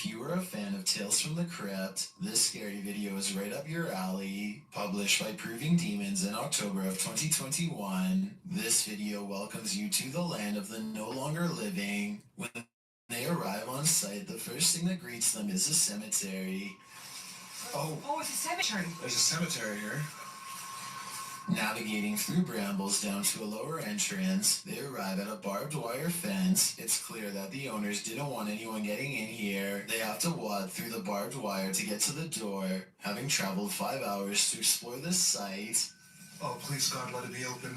If you are a fan of Tales from the Crypt, this scary video is right up your alley. Published by Proving Demons in October of 2021, this video welcomes you to the land of the no longer living. When they arrive on site, the first thing that greets them is a cemetery. Oh, it's a cemetery. There's a cemetery here. Navigating through brambles down to a lower entrance, they arrive at a barbed wire fence. It's clear that the owners didn't want anyone getting in here. They have to wade through the barbed wire to get to the door, having traveled 5 hours to explore this site. Oh, please God, let it be open.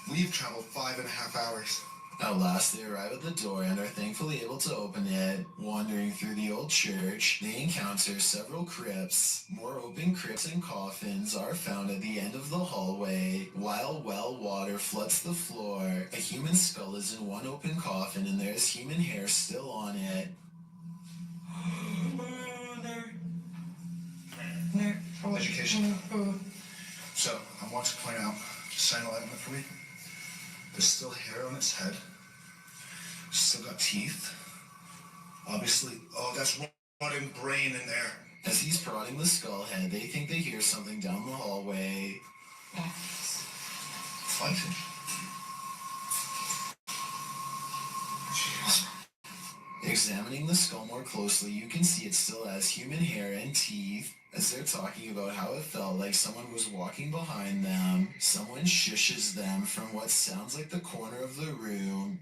We've traveled 5.5 hours. At last, they arrive at the door and are thankfully able to open it. Wandering through the old church, they encounter several crypts. More open crypts and coffins are found at the end of the hallway. While well water floods the floor, a human skull is in one open coffin and there is human hair still on it. Education. So, I want to point out, just sign a line for me. There's still hair on its head. Still got teeth. Obviously, oh, that's rotting brain in there. As he's prodding the skull head, they think they hear something down the hallway. Fighting. Examining the skull more closely, you can see it still has human hair and teeth. As they're talking about how it felt like someone was walking behind them, someone shushes them from what sounds like the corner of the room.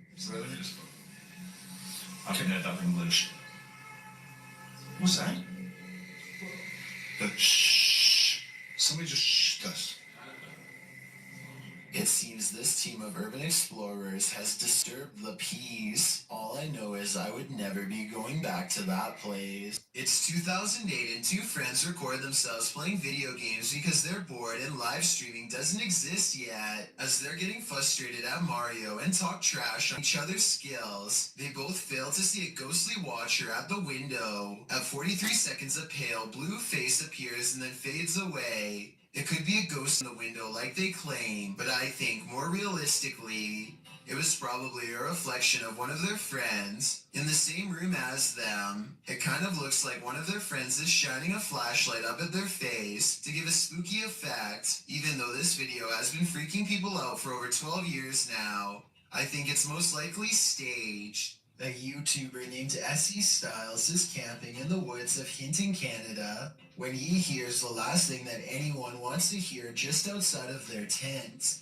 I think I got English. What's that? The shh. Somebody just shh us. It seems this team of urban explorers has disturbed the peace. All I know is I would never be going back to that place. It's 2008 and two friends record themselves playing video games because they're bored and live streaming doesn't exist yet. As they're getting frustrated at Mario and talk trash on each other's skills, they both fail to see a ghostly watcher at the window. At 43 seconds, a pale blue face appears and then fades away. It could be a ghost in the window like they claim, but I think more realistically, it was probably a reflection of one of their friends in the same room as them. It kind of looks like one of their friends is shining a flashlight up at their face to give a spooky effect. Even though this video has been freaking people out for over 12 years now, I think it's most likely staged. A YouTuber named SE Styles is camping in the woods of Hinton, Canada, when he hears the last thing that anyone wants to hear just outside of their tent.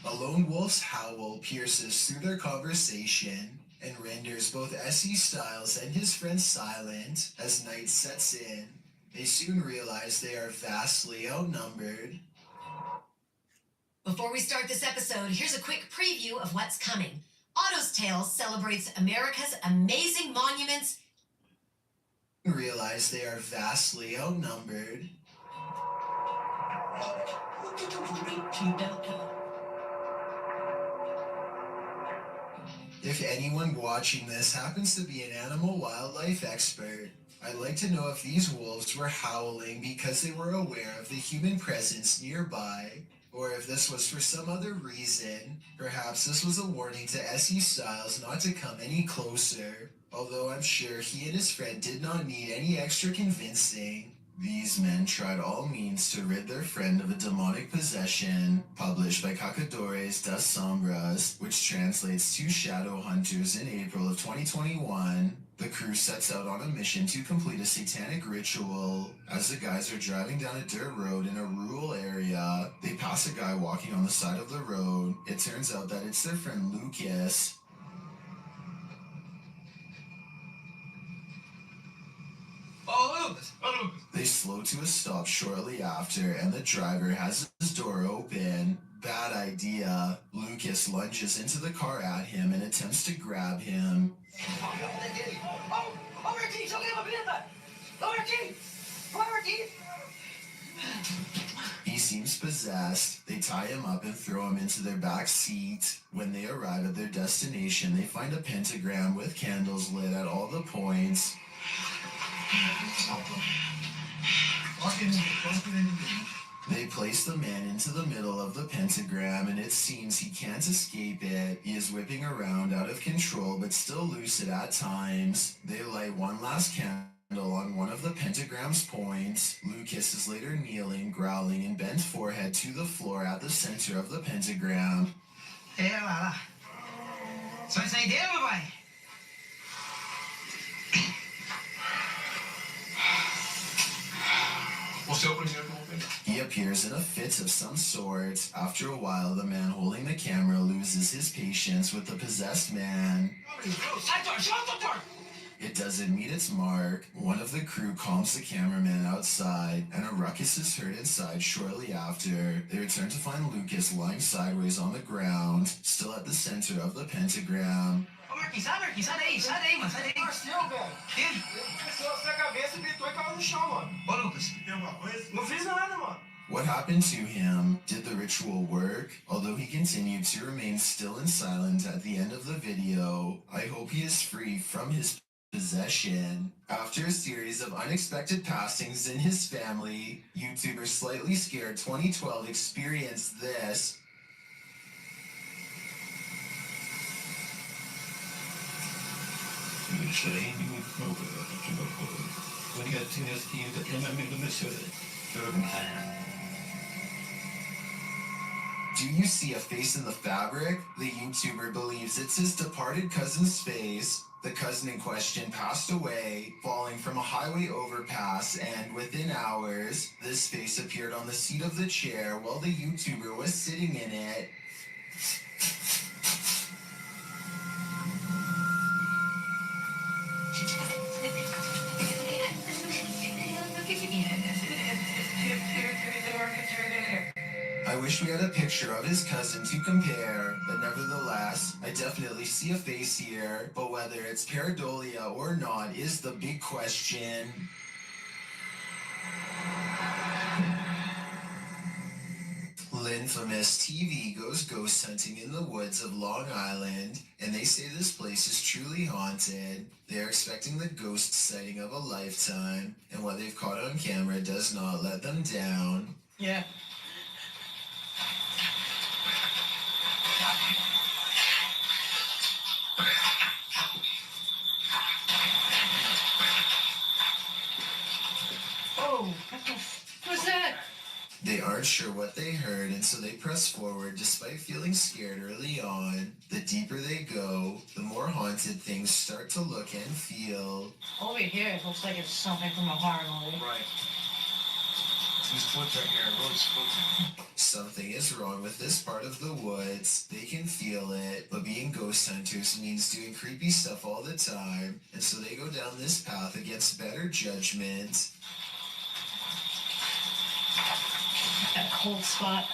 A lone wolf's howl pierces through their conversation and renders both SE Styles and his friend silent as night sets in. They soon realize they are vastly outnumbered. Before we start this episode, here's a quick preview of what's coming. Otto's Tales celebrates America's amazing monuments. Realize they are vastly outnumbered. If anyone watching this happens to be an animal wildlife expert, I'd like to know if these wolves were howling because they were aware of the human presence nearby, or if this was for some other reason. Perhaps this was a warning to SE Styles not to come any closer, although I'm sure he and his friend did not need any extra convincing. These men tried all means to rid their friend of a demonic possession, published by Cacadores das Sombras, which translates to Shadow Hunters in April of 2021. The crew sets out on a mission to complete a satanic ritual. As the guys are driving down a dirt road in a rural area, they pass a guy walking on the side of the road. It turns out that it's their friend Lucas. They slow to a stop shortly after, and the driver has his door open. Bad idea. Lucas lunges into the car at him and attempts to grab him. He seems possessed. They tie him up and throw him into their back seat. When they arrive at their destination, they find a pentagram with candles lit at all the points. They place the man into the middle of the pentagram, and it seems he can't escape it. He is whipping around out of control, but still lucid at times. They light one last candle on one of the pentagram's points. Lucas is later kneeling, growling, and bent forehead to the floor at the center of the pentagram. Lá. Só isso aí deu, papai? Você é o primeiro que eu vou pegar. He appears in a fit of some sort. After a while, the man holding the camera loses his patience with the possessed man. Sai, Thor! It doesn't meet its mark. One of the crew calms the cameraman outside, and a ruckus is heard inside shortly after. They return to find Lucas lying sideways on the ground, still at the center of the pentagram. Ô, Marquinhos, sai daí, mano, sai daí. Marcelo, velho. Ele? Desceu a cabeça, gritou e caiu no chão, mano. Ô, Lucas. Tem alguma coisa? Não fiz nada, mano. What happened to him? Did the ritual work? Although he continued to remain still and silent at the end of the video, I hope he is free from his possession. After a series of unexpected passings in his family, YouTuber Slightly Scared 2012 experienced this. Do you see a face in the fabric? The YouTuber believes it's his departed cousin's face. The cousin in question passed away, falling from a highway overpass, and within hours, this face appeared on the seat of the chair while the YouTuber was sitting in it. I wish we had a picture of his cousin to compare, but nevertheless, I definitely see a face here, but whether it's pareidolia or not is the big question. Linfamous TV goes ghost hunting in the woods of Long Island, and they say this place is truly haunted. They are expecting the ghost sighting of a lifetime, and what they've caught on camera does not let them down. Yeah. Oh, what's that? They aren't sure what they heard, and so they press forward despite feeling scared early on. The deeper they go, the more haunted things start to look and feel. Over here, it looks like it's something from a horror movie. Right. These foot right here, road's foot. Something is wrong with this part of the woods. They can feel it, but being ghost hunters means doing creepy stuff all the time, and so they go down this path against better judgment. That cold spot.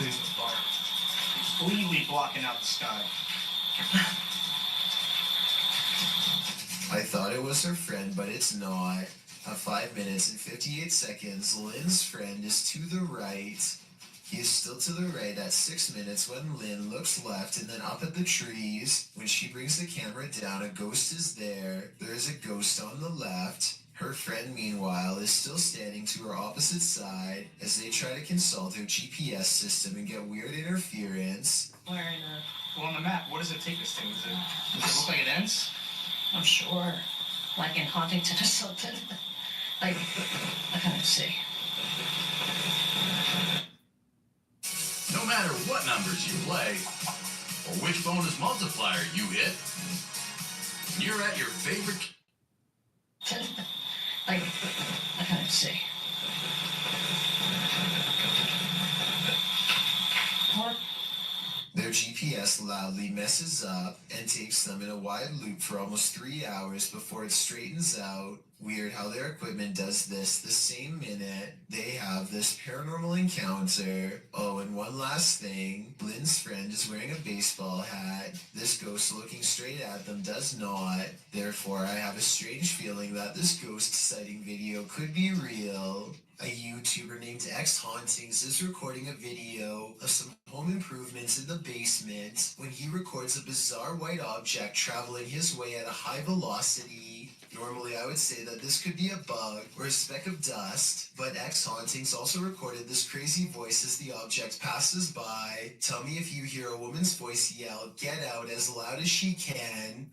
These are far. Completely blocking out the sky. I thought it was her friend, but it's not. At 5 minutes and 58 seconds, Lynn's friend is to the right. He is still to the right at 6 minutes when Lynn looks left and then up at the trees. When she brings the camera down, a ghost is there. There is a ghost on the left. Her friend, meanwhile, is still standing to her opposite side as they try to consult her GPS system and get weird interference. Where in the... Well, on the map, what does it take us to? Does it look like it ends? I'm sure. Like in Huntington or something. Like, I can't see. No matter what numbers you play, or which bonus multiplier you hit, you're at your favorite... Like, I can't see. What? Their GPS loudly messes up and takes them in a wide loop for almost 3 hours before it straightens out. Weird how their equipment does this the same minute they have this paranormal encounter. Oh, and one last thing. Lynn's friend is wearing a baseball hat. This ghost looking straight at them does not. Therefore, I have a strange feeling that this ghost sighting video could be real. A YouTuber named X Hauntings is recording a video of some home improvements in the basement when he records a bizarre white object traveling his way at a high velocity. Normally, I would say that this could be a bug or a speck of dust, but X Hauntings also recorded this crazy voice as the object passes by. Tell me if you hear a woman's voice yell, "Get out," as loud as she can.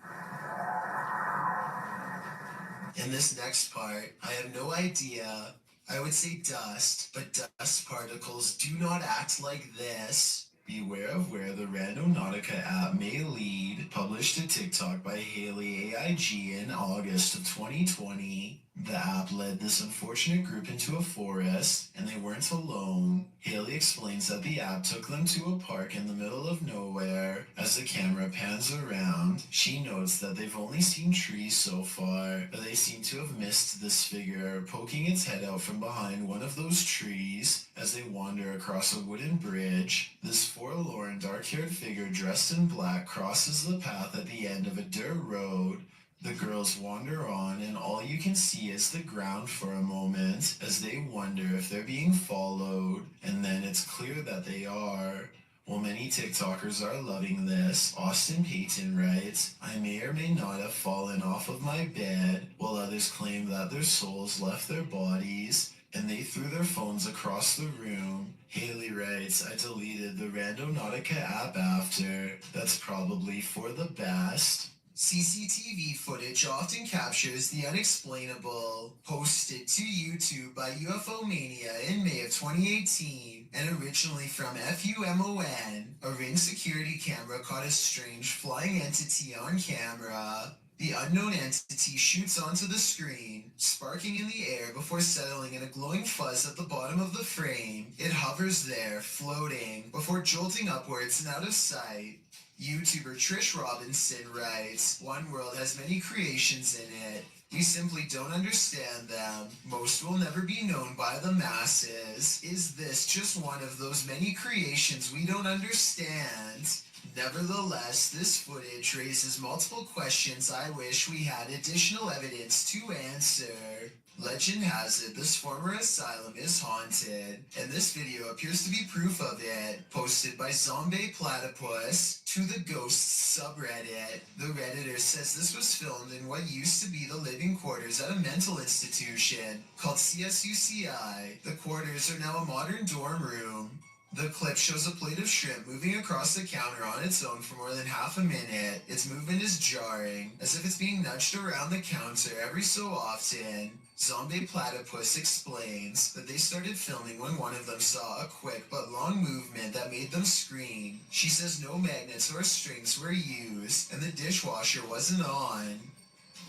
In this next part, I have no idea. I would say dust, but dust particles do not act like this. Beware of where the Randonautica app may lead. Published to TikTok by Haley AIG in August of 2020. The app led this unfortunate group into a forest, and they weren't alone. Haley explains that the app took them to a park in the middle of nowhere. As the camera pans around, she notes that they've only seen trees so far, but they seem to have missed this figure poking its head out from behind one of those trees as they wander across a wooden bridge. This forlorn, dark-haired figure dressed in black crosses the path at the end of a dirt road. The girls wander on, and all you can see is the ground for a moment as they wonder if they're being followed, and then it's clear that they are. While many TikTokers are loving this, Austin Payton writes, "I may or may not have fallen off of my bed," while others claim that their souls left their bodies and they threw their phones across the room. Haley writes, "I deleted the Randonautica app after. That's probably for the best." CCTV footage often captures the unexplainable. Posted to YouTube by UFO Mania in May of 2018 and originally from FUMON, a Ring security camera caught a strange flying entity on camera. The unknown entity shoots onto the screen, sparking in the air before settling in a glowing fuzz at the bottom of the frame. It hovers there, floating, before jolting upwards and out of sight. YouTuber Trish Robinson writes, "One world has many creations in it. We simply don't understand them. Most will never be known by the masses. Is this just one of those many creations we don't understand?" Nevertheless, this footage raises multiple questions I wish we had additional evidence to answer. Legend has it this former asylum is haunted, and this video appears to be proof of it, posted by Zombie Platypus to the Ghosts subreddit. The Redditor says this was filmed in what used to be the living quarters at a mental institution called CSUCI. The quarters are now a modern dorm room. The clip shows a plate of shrimp moving across the counter on its own for more than half a minute. Its movement is jarring, as if it's being nudged around the counter every so often. Zombie Platypus explains that they started filming when one of them saw a quick but long movement that made them scream. She says no magnets or strings were used, and the dishwasher wasn't on.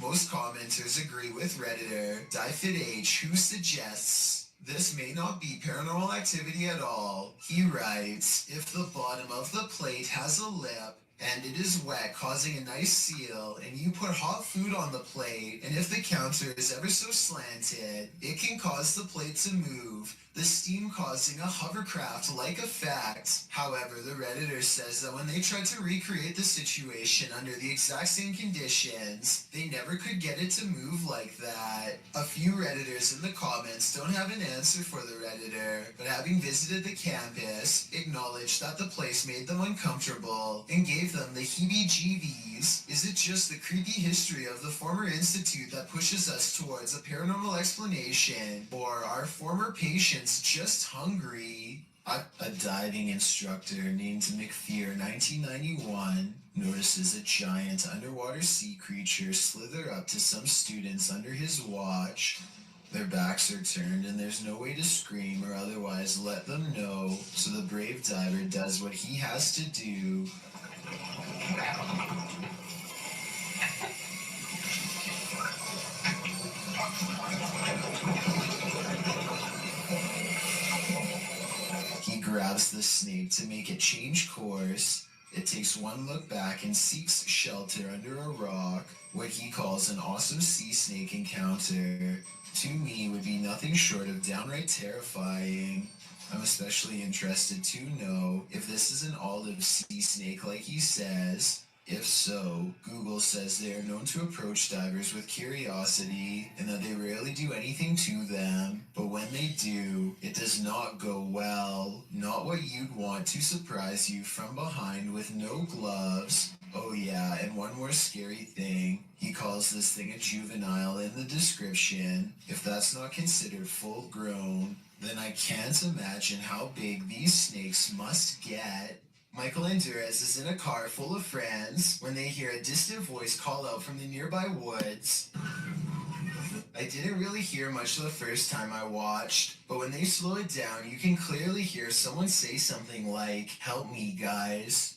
Most commenters agree with Redditor DieFitH, who suggests this may not be paranormal activity at all. He writes, "If the bottom of the plate has a lip and it is wet, causing a nice seal, and you put hot food on the plate, and if the counter is ever so slanted, it can cause the plate to move, the steam causing a hovercraft-like effect." However, the Redditor says that when they tried to recreate the situation under the exact same conditions, they never could get it to move like that. A few Redditors in the comments don't have an answer for the Redditor, but having visited the campus, acknowledged that the place made them uncomfortable and gave them the heebie-jeebies. Is it just the creepy history of the former institute that pushes us towards a paranormal explanation, or are former patients just hungry? A diving instructor named McFear 1991 notices a giant underwater sea creature slither up to some students under his watch. Their backs are turned and there's no way to scream or otherwise let them know, so the brave diver does what he has to do. He grabs the snake to make it change course. It takes one look back and seeks shelter under a rock. What he calls an awesome sea snake encounter, to me, would be nothing short of downright terrifying. I'm especially interested to know if this is an olive sea snake like he says, If so, Google says they are known to approach divers with curiosity and that they rarely do anything to them, but when they do, it does not go well. Not what you'd want to surprise you from behind with no gloves. Oh yeah, and one more scary thing. He calls this thing a juvenile in the description. If that's not considered full grown, then I can't imagine how big these snakes must get. Michael Andurez is in a car full of friends when they hear a distant voice call out from the nearby woods. I didn't really hear much the first time I watched, but when they slow it down, you can clearly hear someone say something like, "Help me, guys."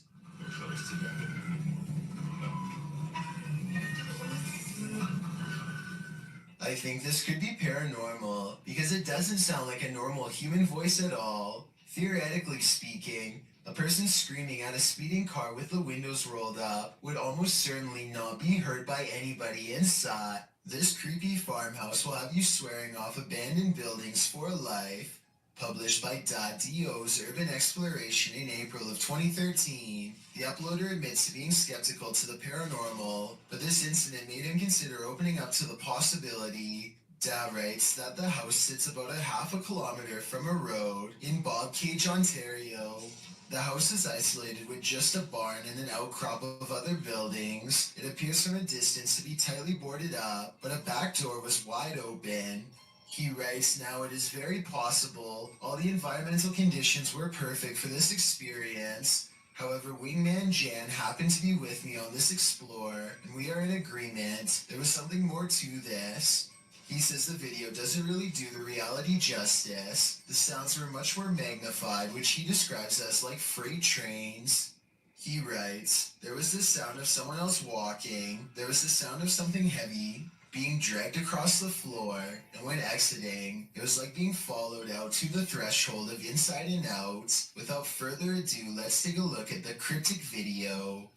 I think this could be paranormal because it doesn't sound like a normal human voice at all. Theoretically speaking, a person screaming at a speeding car with the windows rolled up would almost certainly not be heard by anybody inside. This creepy farmhouse will have you swearing off abandoned buildings for life. Published by .do's Urban Exploration in April of 2013, the uploader admits to being skeptical to the paranormal, but this incident made him consider opening up to the possibility. Da writes that the house sits about a half a kilometer from a road in Bobcage, Ontario. The house is isolated with just a barn and an outcrop of other buildings. It appears from a distance to be tightly boarded up, but a back door was wide open. He writes, now it is very possible all the environmental conditions were perfect for this experience. However, Wingman Jan happened to be with me on this explore, and we are in agreement. There was something more to this. He says the video doesn't really do the reality justice. The sounds were much more magnified, which he describes as like freight trains. He writes, there was the sound of someone else walking. There was the sound of something heavy being dragged across the floor, and when exiting, it was like being followed out to the threshold of Inside and Out. Without further ado, let's take a look at the cryptic video.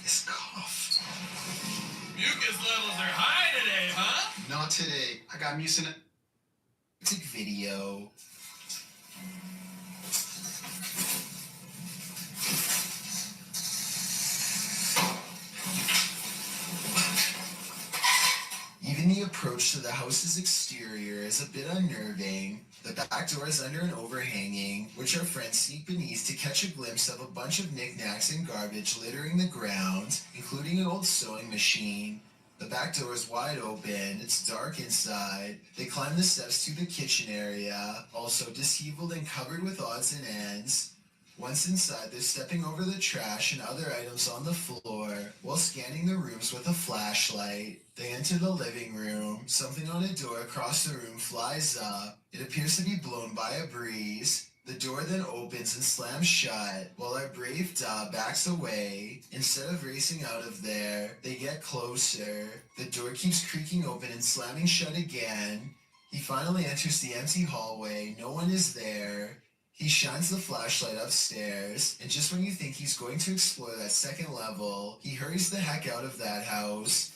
This cough. Mucus levels are high today, huh? Not today. I got mucin. Cryptic video. Even the approach to the house's exterior is a bit unnerving. The back door is under an overhanging, which our friends sneak beneath to catch a glimpse of a bunch of knickknacks and garbage littering the ground, including an old sewing machine. The back door is wide open, it's dark inside. They climb the steps to the kitchen area, also disheveled and covered with odds and ends. Once inside, they're stepping over the trash and other items on the floor while scanning the rooms with a flashlight. They enter the living room. Something on a door across the room flies up. It appears to be blown by a breeze. The door then opens and slams shut while our brave Da backs away. Instead of racing out of there, they get closer. The door keeps creaking open and slamming shut again. He finally enters the empty hallway. No one is there. He shines the flashlight upstairs, and just when you think he's going to explore that second level, he hurries the heck out of that house.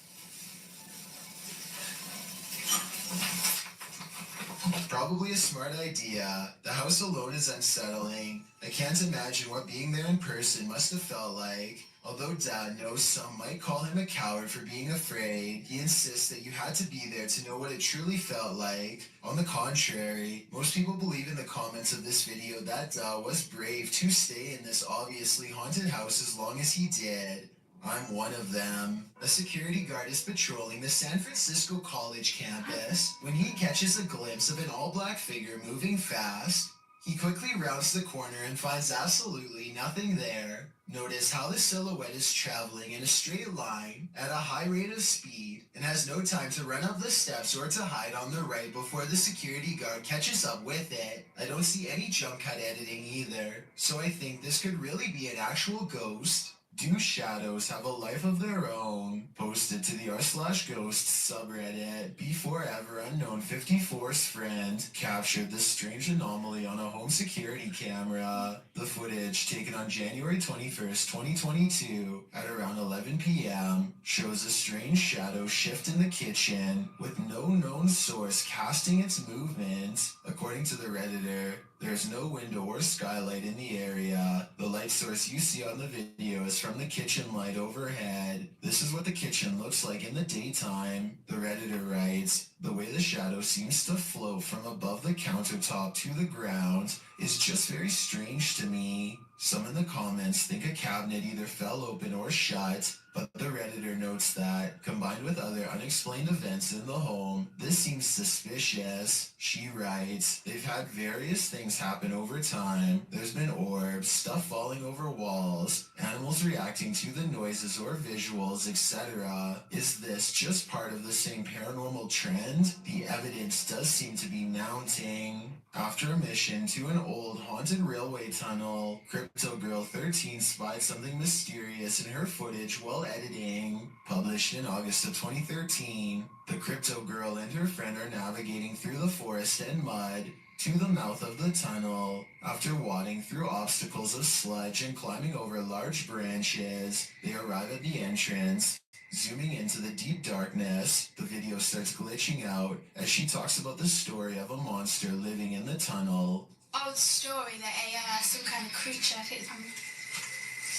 Probably a smart idea. The house alone is unsettling. I can't imagine what being there in person must have felt like. Although Dad knows some might call him a coward for being afraid, he insists that you had to be there to know what it truly felt like. On the contrary, most people believe in the comments of this video that Da was brave to stay in this obviously haunted house as long as he did. I'm one of them. A security guard is patrolling the San Francisco College campus when he catches a glimpse of an all-black figure moving fast. He quickly rounds the corner and finds absolutely nothing there. Notice how the silhouette is traveling in a straight line at a high rate of speed and has no time to run up the steps or to hide on the right before the security guard catches up with it. I don't see any jump cut editing either, so I think this could really be an actual ghost. Do shadows have a life of their own? Posted to the r/ghosts subreddit. Before ever unknown 54's friend captured this strange anomaly on a home security camera. The footage, taken on January 21st, 2022 at around 11 p.m. shows a strange shadow shift in the kitchen with no known source casting its movement. According to the Redditor, There's no window or skylight in the area. The light source you see on the video is from the kitchen light overhead. This is what the kitchen looks like in the daytime. The Redditor writes, the way the shadow seems to float from above the countertop to the ground is just very strange to me. Some in the comments think a cabinet either fell open or shut, but the Redditor notes that, combined with other unexplained events in the home, this seems suspicious. She writes, they've had various things happen over time. There's been orbs, stuff falling over walls, animals reacting to the noises or visuals, etc. Is this just part of the same paranormal trend? The evidence does seem to be mounting. After a mission to an old haunted railway tunnel, Crypto Girl 13 spied something mysterious in her footage while editing. Published in August of 2013, the Crypto Girl and her friend are navigating through the forest and mud to the mouth of the tunnel. After wading through obstacles of sludge and climbing over large branches, they arrive at the entrance. Zooming into the deep darkness, the video starts glitching out as she talks about the story of a monster living in the tunnel. Old story that some kind of creature, I think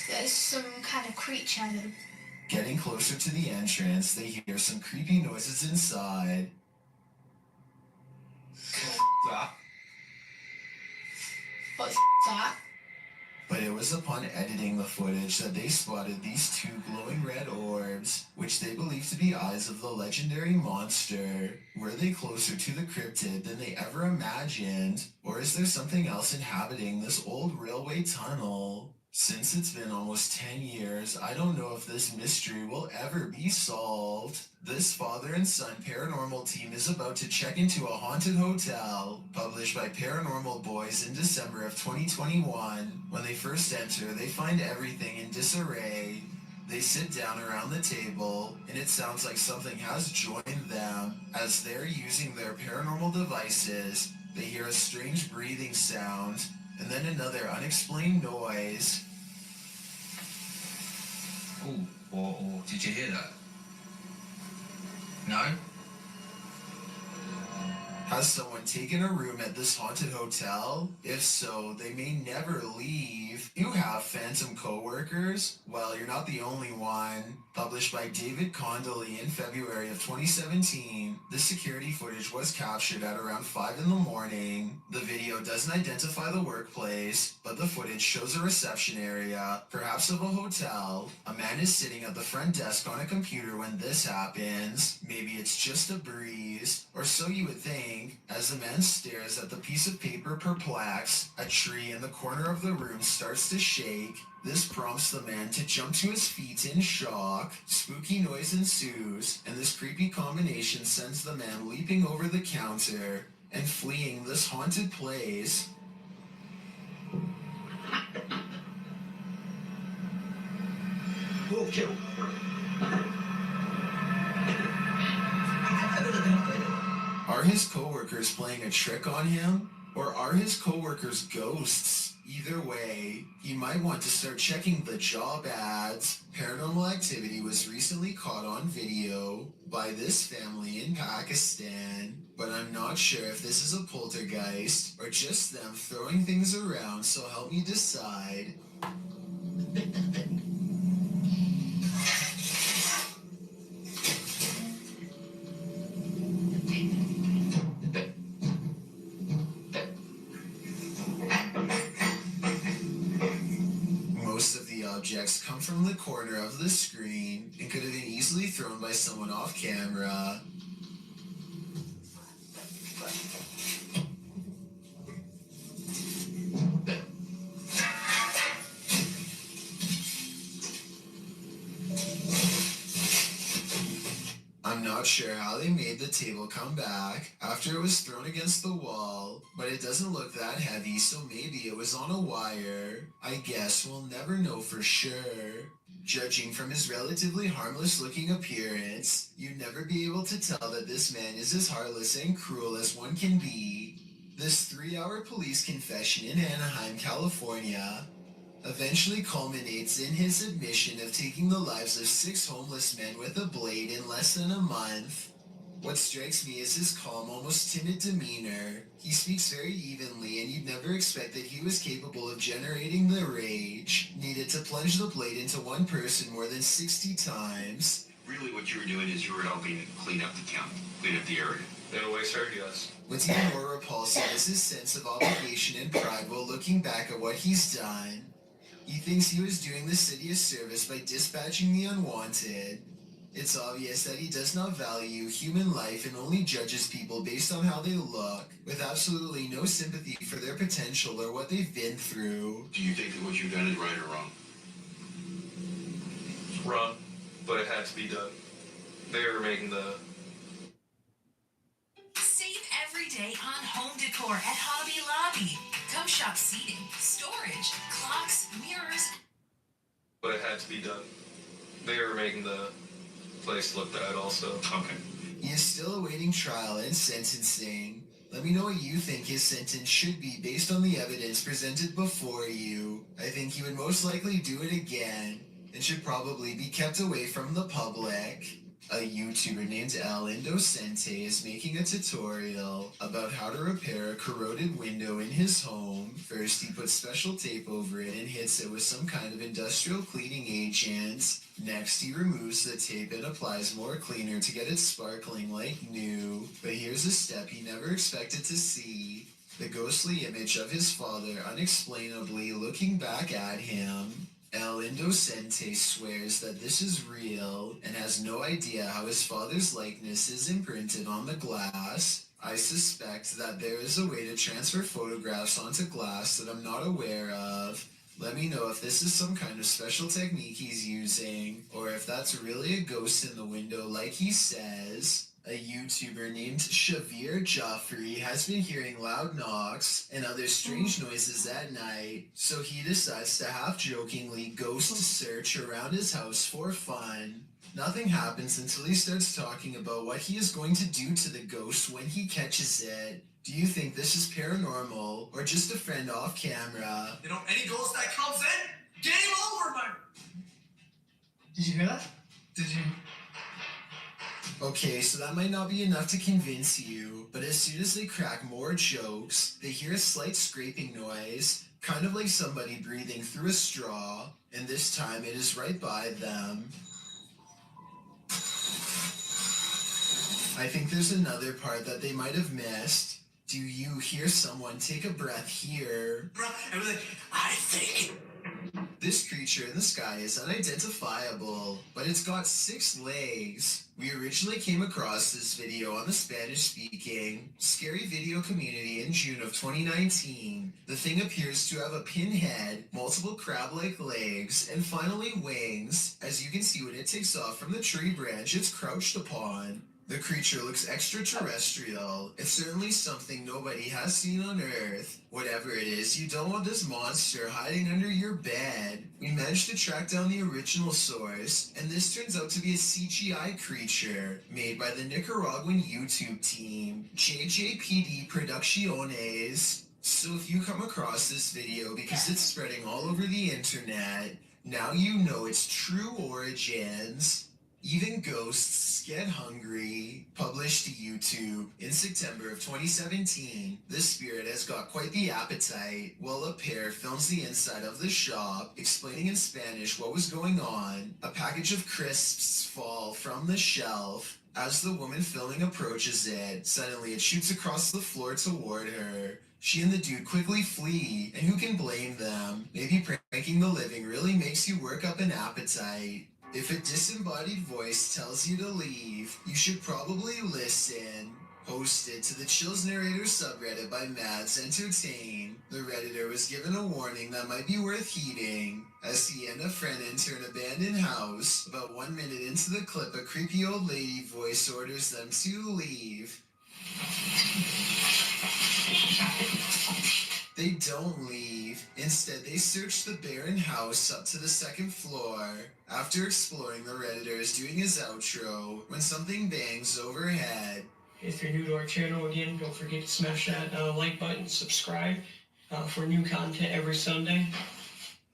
there's some kind of creature that... Getting closer to the entrance, they hear some creepy noises inside. What's that? But it was upon editing the footage that they spotted these two glowing red orbs, which they believe to be eyes of the legendary monster. Were they closer to the cryptid than they ever imagined? Or is there something else inhabiting this old railway tunnel? Since it's been almost 10 years, I don't know if this mystery will ever be solved. This father and son paranormal team is about to check into a haunted hotel, published by Paranormal Boys in December of 2021. When they first enter, they find everything in disarray. They sit down around the table, and it sounds like something has joined them. As they're using their paranormal devices, they hear a strange breathing sound, and then another unexplained noise. Oh, did you hear that? No? Has someone taken a room at this haunted hotel? If so, they may never leave. You have phantom co-workers? Well, you're not the only one. Published by David Condolly in February of 2017, the security footage was captured at around 5 in the morning. The video doesn't identify the workplace, but the footage shows a reception area, perhaps of a hotel. A man is sitting at the front desk on a computer when this happens. Maybe it's just a breeze, or so you would think. As the man stares at the piece of paper perplexed, a tree in the corner of the room starts to shake. This prompts the man to jump to his feet in shock. Spooky noise ensues, and this creepy combination sends the man leaping over the counter and fleeing this haunted place. Are his coworkers playing a trick on him? Or are his coworkers ghosts? Either way, he might want to start checking the job ads. Paranormal Activity was recently caught on video by this family in Pakistan, but I'm not sure if this is a poltergeist or just them throwing things around, so help me decide. Objects come from the corner of the screen and could have been easily thrown by someone off camera. I'm not sure how they made the table come back after it was thrown against the wall, but it doesn't look that heavy, so maybe it was on a wire. I guess we'll never know for sure. Judging from his relatively harmless looking appearance, you'd never be able to tell that this man is as heartless and cruel as one can be. This 3-hour police confession in Anaheim, California, eventually culminates in his admission of taking the lives of 6 homeless men with a blade in less than a month. What strikes me is his calm, almost timid demeanor. He speaks very evenly, and you'd never expect that he was capable of generating the rage needed to plunge the blade into one person more than 60 times. Really, what you were doing is you were helping clean up the county, clean up the area. In a way, sir, yes. What's even more repulsive is his sense of obligation and pride while looking back at what he's done. He thinks he was doing the city a service by dispatching the unwanted. It's obvious that he does not value human life and only judges people based on how they look, with absolutely no sympathy for their potential or what they've been through. Do you think that what you've done is right or wrong? It's wrong, but it had to be done. They were making the... Save every day on home decor at Hobby Lobby. Come shop seating, storage, clocks, mirrors. But it had to be done. They were making the place look bad also. Okay. He is still awaiting trial and sentencing. Let me know what you think his sentence should be based on the evidence presented before you. I think he would most likely do it again and should probably be kept away from the public. A YouTuber named El Indocente is making a tutorial about how to repair a corroded window in his home. First, he puts special tape over it and hits it with some kind of industrial cleaning agent. Next, he removes the tape and applies more cleaner to get it sparkling like new. But here's a step he never expected to see. The ghostly image of his father unexplainably looking back at him. El Indocente swears that this is real and has no idea how his father's likeness is imprinted on the glass. I suspect that there is a way to transfer photographs onto glass that I'm not aware of. Let me know if this is some kind of special technique he's using, or if that's really a ghost in the window like he says. A YouTuber named Shavir Joffrey has been hearing loud knocks and other strange noises at night, so he decides to half-jokingly ghost search around his house for fun. Nothing happens until he starts talking about what he is going to do to the ghost when he catches it. Do you think this is paranormal, or just a friend off camera? You know, any ghost that comes in, game over, man! Did you hear that? Did you? Okay, so that might not be enough to convince you, but as soon as they crack more jokes, they hear a slight scraping noise, kind of like somebody breathing through a straw, and this time it is right by them. I think there's another part that they might have missed. Do you hear someone take a breath here? And we're like, I think. This creature in the sky is unidentifiable, but it's got 6 legs. We originally came across this video on the Spanish-speaking Scary Video community in June of 2019. The thing appears to have a pinhead, multiple crab-like legs, and finally wings. As you can see when it takes off from the tree branch it's crouched upon. The creature looks extraterrestrial. It's certainly something nobody has seen on Earth. Whatever it is, you don't want this monster hiding under your bed. We managed to track down the original source, and this turns out to be a CGI creature made by the Nicaraguan YouTube team, JJPD Producciones. So if you come across this video because it's spreading all over the internet, now you know its true origins. Even Ghosts Get Hungry, published to YouTube in September of 2017. This spirit has got quite the appetite, while a pair films the inside of the shop, explaining in Spanish what was going on. A package of crisps fall from the shelf. As the woman filming approaches it, suddenly it shoots across the floor toward her. She and the dude quickly flee, and who can blame them? Maybe pranking the living really makes you work up an appetite. If a disembodied voice tells you to leave, you should probably listen. Posted to the Chills Narrator subreddit by Mads Entertain, the Redditor was given a warning that might be worth heeding. As he and a friend enter an abandoned house, about 1 minute into the clip, a creepy old lady voice orders them to leave. They don't leave. Instead, they search the barren house up to the 2nd floor. After exploring, the Redditor is doing his outro when something bangs overhead. If you're new to our channel, again, don't forget to smash that like button, subscribe for new content every Sunday.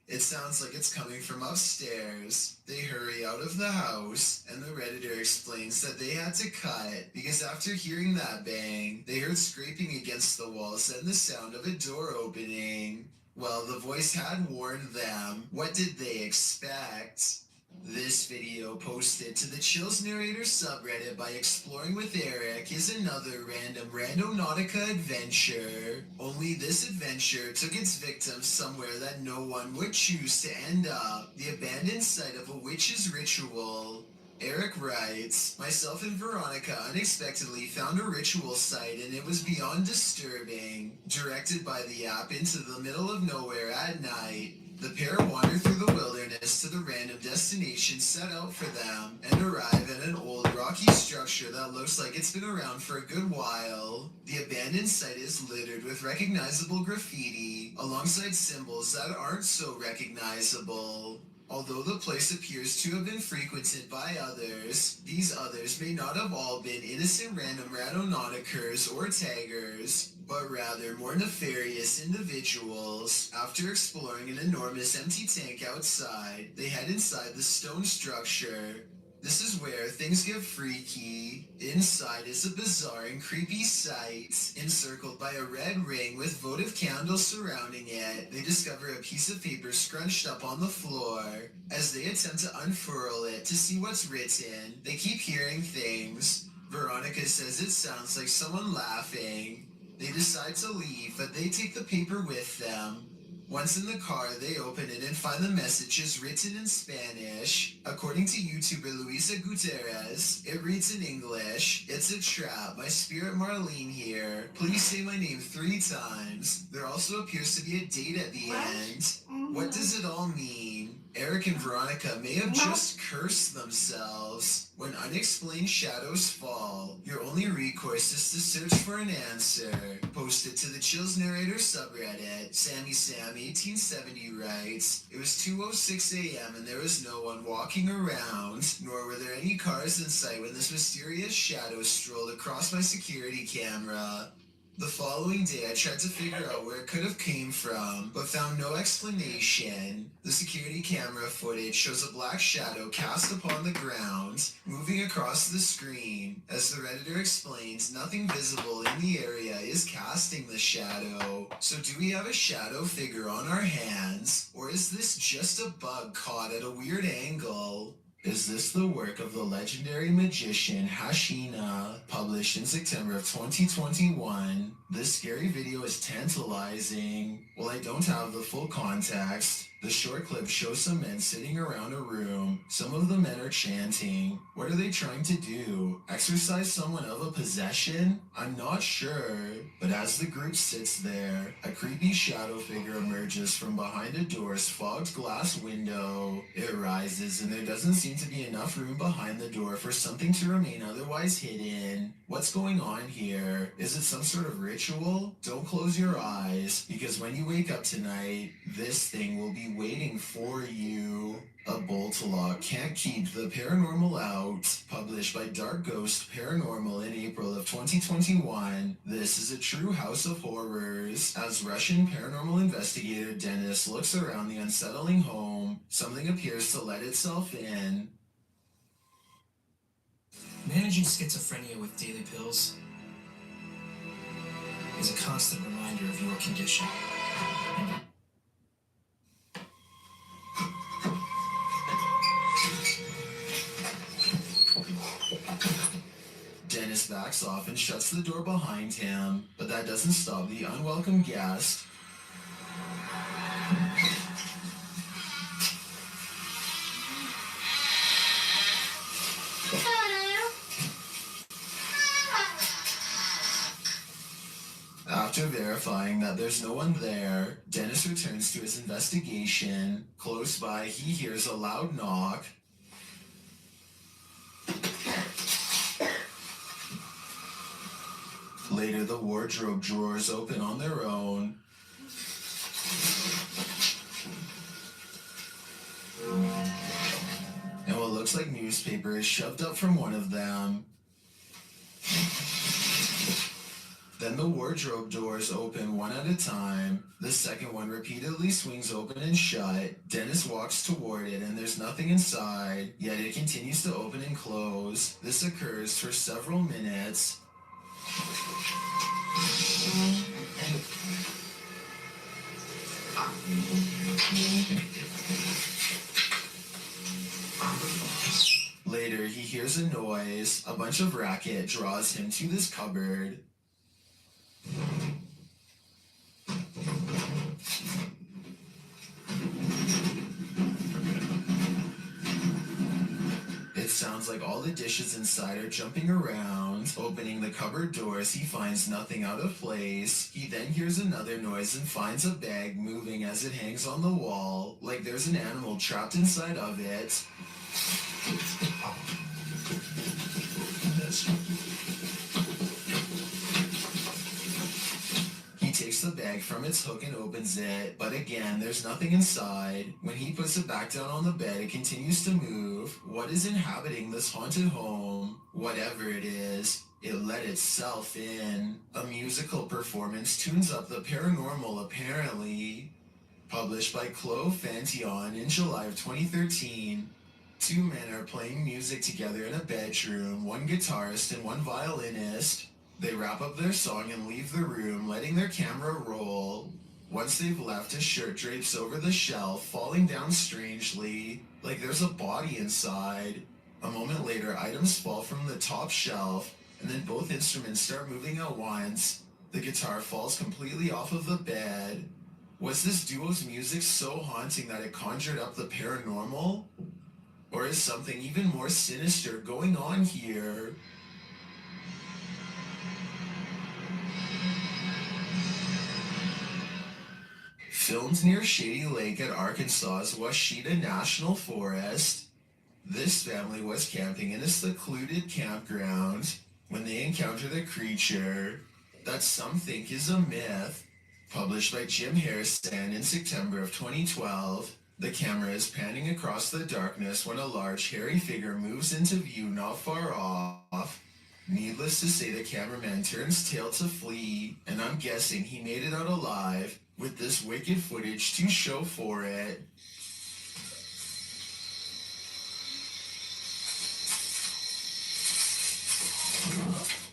It sounds like it's coming from upstairs. They hurry out of the house, and the Redditor explains that they had to cut because after hearing that bang, they heard scraping against the walls and the sound of a door opening. Well, the voice had warned them. What did they expect? This video posted to the Chills Narrator subreddit by Exploring with Eric is another random Randonautica adventure. Only this adventure took its victims somewhere that no one would choose to end up, the abandoned site of a witch's ritual. Eric writes, myself and Veronica unexpectedly found a ritual site and it was beyond disturbing. Directed by the app into the middle of nowhere at night, the pair wander through the wilderness to the random destination set out for them and arrive at an old rocky structure that looks like it's been around for a good while. The abandoned site is littered with recognizable graffiti alongside symbols that aren't so recognizable. Although the place appears to have been frequented by others, these others may not have all been innocent random Randonauticers or taggers, but rather more nefarious individuals. After exploring an enormous empty tank outside, they head inside the stone structure. This is where things get freaky. Inside is a bizarre and creepy sight. Encircled by a red ring with votive candles surrounding it, they discover a piece of paper scrunched up on the floor. As they attempt to unfurl it to see what's written, they keep hearing things. Veronica says it sounds like someone laughing. They decide to leave, but they take the paper with them. Once in the car, they open it and find the messages written in Spanish. According to YouTuber Luisa Gutierrez, it reads in English, "It's a trap, my spirit Marlene here. Please say my name 3 times. There also appears to be a date at the end. What does it all mean? Eric and Veronica may have just cursed themselves. When unexplained shadows fall, your only recourse is to search for an answer." Posted to the Chills Narrator subreddit, Sammy Sam 1870 writes, "It was 2:06 a.m. and there was no one walking around, nor were there any cars in sight when this mysterious shadow strolled across my security camera. The following day, I tried to figure out where it could have came from, but found no explanation. The security camera footage shows a black shadow cast upon the ground, moving across the screen. As the Redditor explains, nothing visible in the area is casting the shadow. So do we have a shadow figure on our hands, or is this just a bug caught at a weird angle? Is this the work of the legendary magician Hashina, published in September of 2021? This scary video is tantalizing. While I don't have the full context, the short clip shows some men sitting around a room. Some of the men are chanting. What are they trying to do? Exorcise someone of a possession? I'm not sure. But as the group sits there, a creepy shadow figure emerges from behind a door's fogged glass window. It rises and there doesn't seem to be enough room behind the door for something to remain otherwise hidden. What's going on here? Is it some sort of ritual? Don't close your eyes, because when you wake up tonight, this thing will be waiting for you. A bolt lock can't keep the paranormal out. Published by Dark Ghost Paranormal in April of 2021. This is a true house of horrors. As Russian paranormal investigator Dennis looks around the unsettling home, something appears to let itself in. Managing schizophrenia with daily pills is a constant reminder of your condition. Dennis backs off and shuts the door behind him, but that doesn't stop the unwelcome guest. After verifying that there's no one there, Dennis returns to his investigation. Close by, he hears a loud knock. Later, the wardrobe drawers open on their own. And what looks like newspaper is shoved up from one of them. Then the wardrobe doors open one at a time. The second one repeatedly swings open and shut. Dennis walks toward it and there's nothing inside, yet it continues to open and close. This occurs for several minutes. Later, he hears a noise. A bunch of racket draws him to this cupboard. It sounds like all the dishes inside are jumping around. Opening the cupboard doors, he finds nothing out of place. He then hears another noise and finds a bag moving as it hangs on the wall, like there's an animal trapped inside of it. He takes the bag from its hook and opens it, but again, there's nothing inside. When he puts it back down on the bed, it continues to move. What is inhabiting this haunted home? Whatever it is, it let itself in. A musical performance tunes up the paranormal, apparently. Published by Chloe Fantion in July of 2013. Two men are playing music together in a bedroom, one guitarist and one violinist. They wrap up their song and leave the room, letting their camera roll. Once they've left, a shirt drapes over the shelf, falling down strangely, like there's a body inside. A moment later, items fall from the top shelf, and then both instruments start moving at once. The guitar falls completely off of the bed. Was this duo's music so haunting that it conjured up the paranormal? Or is something even more sinister going on here? Filmed near Shady Lake at Arkansas's Washita National Forest, this family was camping in a secluded campground when they encountered a creature that some think is a myth. Published by Jim Harrison in September of 2012, the camera is panning across the darkness when a large hairy figure moves into view not far off. Needless to say, the cameraman turns tail to flee, and I'm guessing he made it out alive, with this wicked footage to show for it.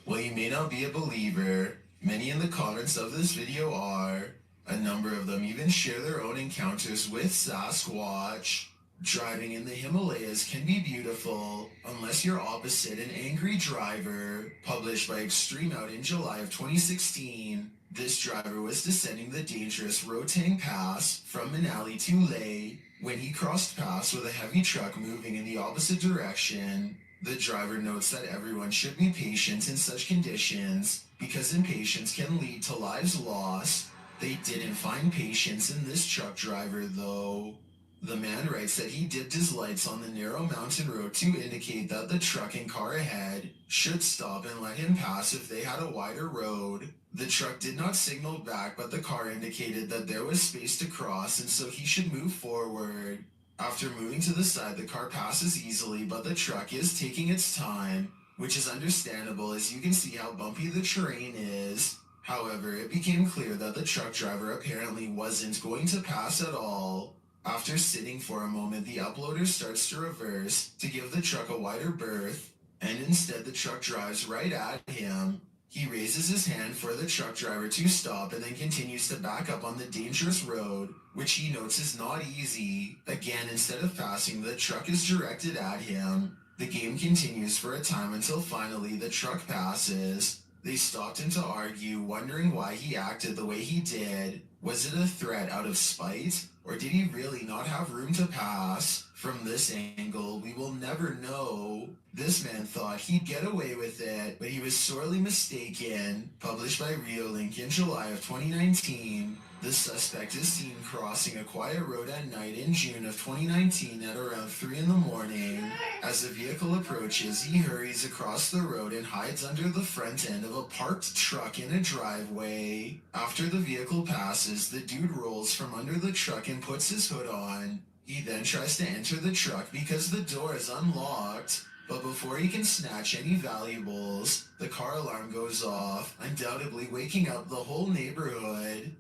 While you may not be a believer, many in the comments of this video are. A number of them even share their own encounters with Sasquatch. Driving in the Himalayas can be beautiful, unless you're opposite an angry driver. Published by Extreme Out in July of 2016. This driver was descending the dangerous Rotang Pass from Manali to Leh when he crossed paths with a heavy truck moving in the opposite direction. The driver notes that everyone should be patient in such conditions, because impatience can lead to lives lost. They didn't find patience in this truck driver, though. The man writes that he dipped his lights on the narrow mountain road to indicate that the truck and car ahead should stop and let him pass if they had a wider road. The truck did not signal back, but the car indicated that there was space to cross and so he should move forward. After moving to the side, the car passes easily, but the truck is taking its time, which is understandable as you can see how bumpy the terrain is. However, it became clear that the truck driver apparently wasn't going to pass at all. After sitting for a moment, the uploader starts to reverse to give the truck a wider berth, and instead the truck drives right at him. He raises his hand for the truck driver to stop and then continues to back up on the dangerous road, which he notes is not easy. Again, instead of passing, the truck is directed at him. The game continues for a time until finally the truck passes. They stopped him to argue, wondering why he acted the way he did. Was it a threat out of spite, or did he really not have room to pass? From this angle, we will never know. This man thought he'd get away with it, but he was sorely mistaken. Published by Reolink in July of 2019. The suspect is seen crossing a quiet road at night in June of 2019 at around 3 in the morning. As the vehicle approaches, he hurries across the road and hides under the front end of a parked truck in a driveway. After the vehicle passes, the dude rolls from under the truck and puts his hood on. He then tries to enter the truck because the door is unlocked, But before he can snatch any valuables, the car alarm goes off, undoubtedly waking up the whole neighborhood.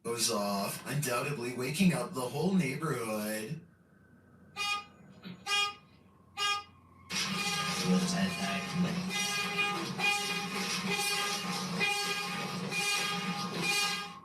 Goes off, undoubtedly waking up the whole neighborhood.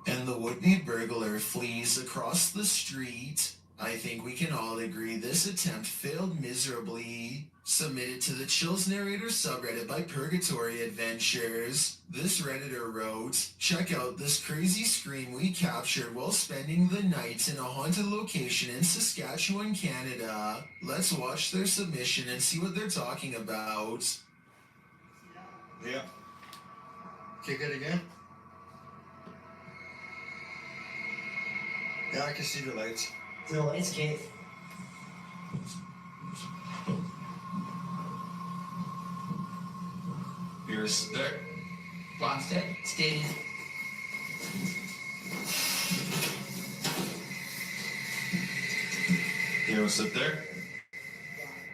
And the would-be burglar flees across the street. I think we can all agree this attempt failed miserably. Submitted to the Chills Narrator subreddit by Purgatory Adventures. This Redditor wrote, "Check out this crazy scream we captured while spending the night in a haunted location in Saskatchewan, Canada. Let's watch their submission and see what they're talking about." Yeah. Kick it again. Yeah, I can see the lights. The lights, Kate. You're there. Lost it. Stayed. You know, sit there.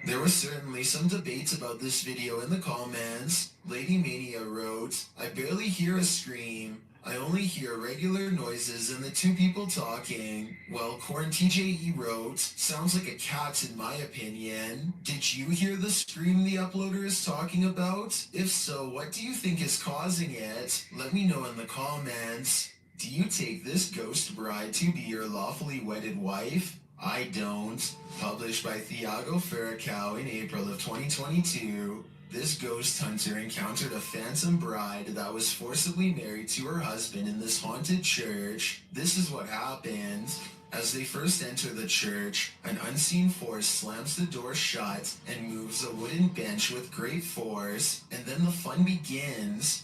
There was certainly some debate about this video in the comments. Lady Mania wrote, "I barely hear a scream. I only hear regular noises and the two people talking." Well, Corn TJE wrote, "Sounds like a cat in my opinion. Did you hear the scream the uploader is talking about? If so, what do you think is causing it? Let me know in the comments. Do you take this ghost bride to be your lawfully wedded wife? I don't." Published by Thiago Ferracao in April of 2022. This ghost hunter encountered a phantom bride that was forcibly married to her husband in this haunted church. This is what happened. As they first enter the church, an unseen force slams the door shut and moves a wooden bench with great force, and then the fun begins.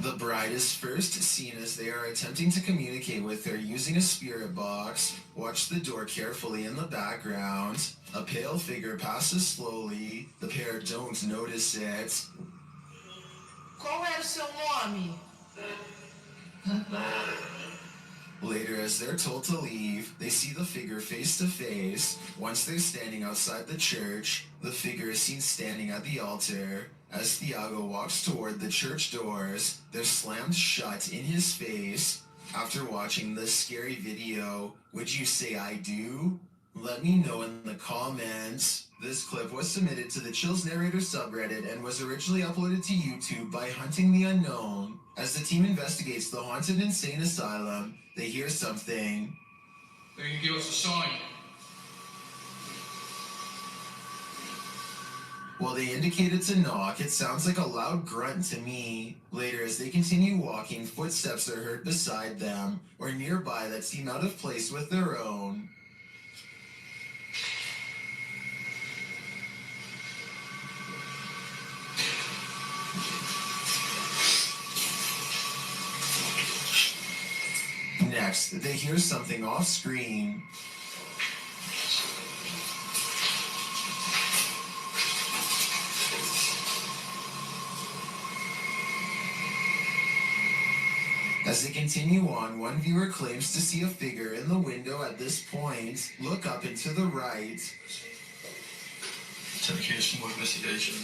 The bride is first seen as they are attempting to communicate with her using a spirit box. Watch the door carefully in the background. A pale figure passes slowly. The pair don't notice it. Qual era o seu nome? Later, as they're told to leave, they see the figure face to face. Once they're standing outside the church, the figure is seen standing at the altar. As Thiago walks toward the church doors, they're slammed shut in his face. After watching this scary video, would you say I do? Let me know in the comments. This clip was submitted to the Chills Narrator subreddit and was originally uploaded to YouTube by Hunting the Unknown. As the team investigates the haunted insane asylum, they hear something. They can give us a sign. While they indicate it's a knock, it sounds like a loud grunt to me. Later, as they continue walking, footsteps are heard beside them or nearby that seem out of place with their own. Next, they hear something off screen. As they continue on, one viewer claims to see a figure in the window at this point. Look up and to the right. Taking some more investigation.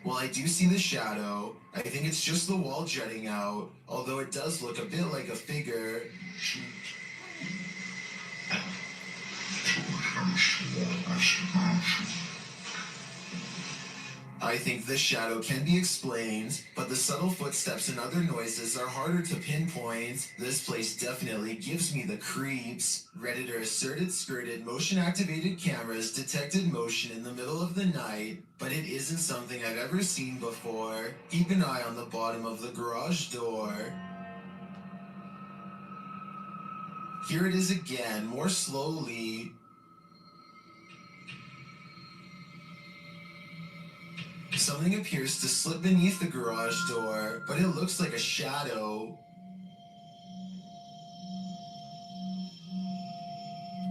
Well, I do see the shadow. I think it's just the wall jutting out, although it does look a bit like a figure. I think this shadow can be explained, but the subtle footsteps and other noises are harder to pinpoint. This place definitely gives me the creeps. Redditor asserted skirted motion-activated cameras detected motion in the middle of the night, but it isn't something I've ever seen before. Keep an eye on the bottom of the garage door. Here it is again, more slowly. Something appears to slip beneath the garage door, but it looks like a shadow.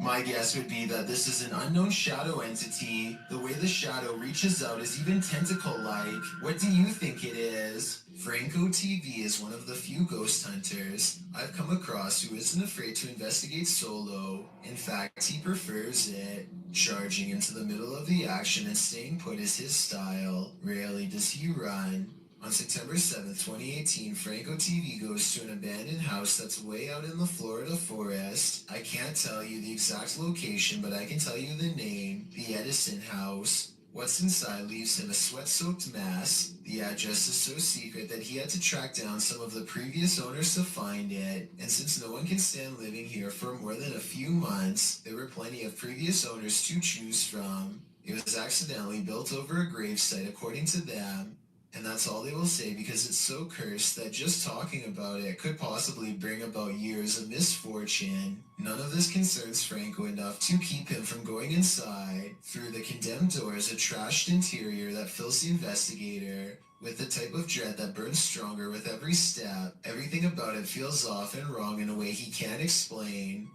My guess would be that this is an unknown shadow entity. The way the shadow reaches out is even tentacle-like. What do you think it is? Franco TV is one of the few ghost hunters I've come across who isn't afraid to investigate solo. In fact, he prefers it. Charging into the middle of the action and staying put is his style. Rarely does he run. On September 7th, 2018, Franco TV goes to an abandoned house that's way out in the Florida forest. I can't tell you the exact location, but I can tell you the name, the Edison House. What's inside leaves him a sweat-soaked mess. The address is so secret that he had to track down some of the previous owners to find it, and since no one can stand living here for more than a few months, there were plenty of previous owners to choose from. It was accidentally built over a gravesite according to them, and that's all they will say because it's so cursed that just talking about it could possibly bring about years of misfortune. None of this concerns Franco enough to keep him from going inside. Through the condemned door is a trashed interior that fills the investigator with the type of dread that burns stronger with every step. Everything about it feels off and wrong in a way he can't explain.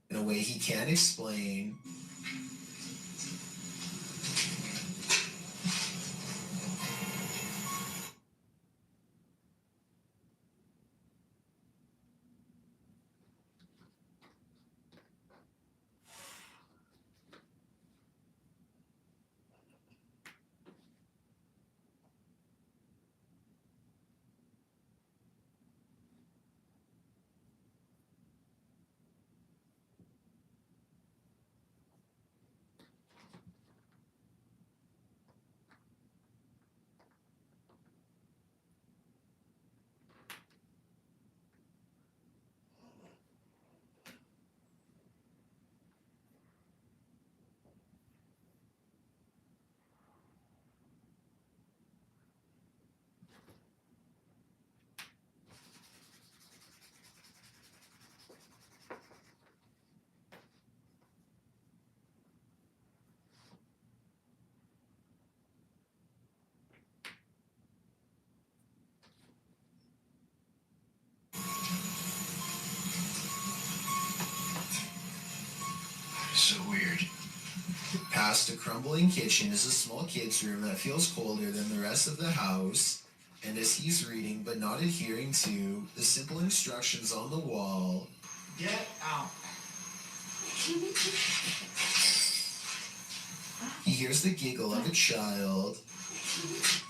In a way he can't explain. So weird. Past a crumbling kitchen is a small kid's room that feels colder than the rest of the house. And as he's reading but not adhering to the simple instructions on the wall, Get out. he hears the giggle of a child.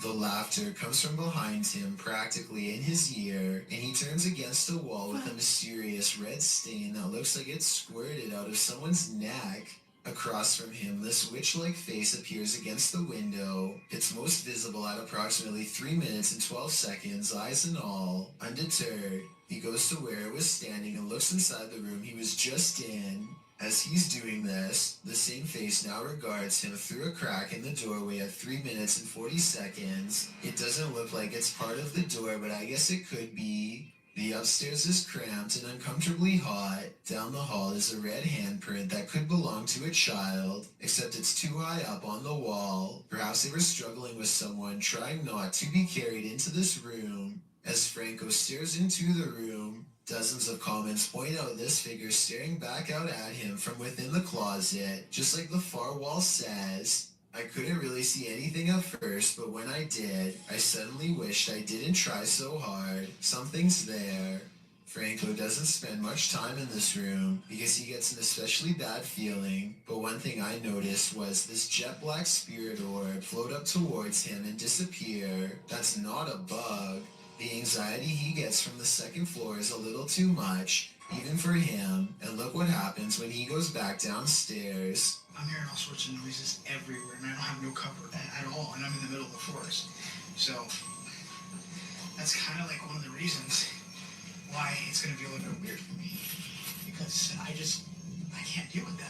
The laughter comes from behind him, practically in his ear, and he turns against a wall with a mysterious red stain that looks like it's squirted out of someone's neck. Across from him, this witch-like face appears against the window. It's most visible at approximately 3 minutes and 12 seconds, eyes and all. Undeterred, he goes to where it was standing and looks inside the room he was just in. As he's doing this, the same face now regards him through a crack in the doorway at 3 minutes and 40 seconds. It doesn't look like it's part of the door, but I guess it could be. The upstairs is cramped and uncomfortably hot. Down the hall is a red handprint that could belong to a child, except it's too high up on the wall. Perhaps they were struggling with someone, trying not to be carried into this room. As Franco stares into the room, dozens of comments point out this figure staring back out at him from within the closet, just like the far wall says. I couldn't really see anything at first, but when I did, I suddenly wished I didn't try so hard. Something's there. Franco doesn't spend much time in this room because he gets an especially bad feeling, but one thing I noticed was this jet black spirit orb float up towards him and disappear. That's not a bug. The anxiety he gets from the second floor is a little too much, even for him, and look what happens when he goes back downstairs. I'm hearing all sorts of noises everywhere, and I don't have no cover at all, and I'm in the middle of the forest. So, that's kind of like one of the reasons why it's going to be a little bit weird for me. Because I can't deal with that.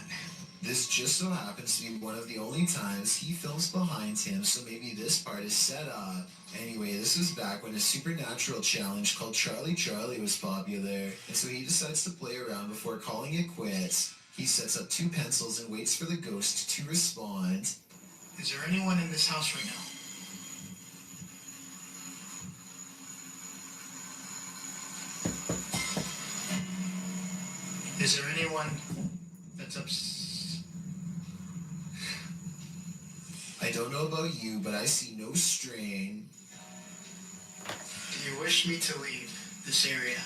This just so happens to be one of the only times he films behind him, so maybe this part is set up. Anyway, this was back when a supernatural challenge called Charlie Charlie was popular, and so he decides to play around before calling it quits. He sets up 2 pencils and waits for the ghost to respond. Is there anyone in this house right now? Is there anyone that's I don't know about you, but I see no strain. Do you wish me to leave this area?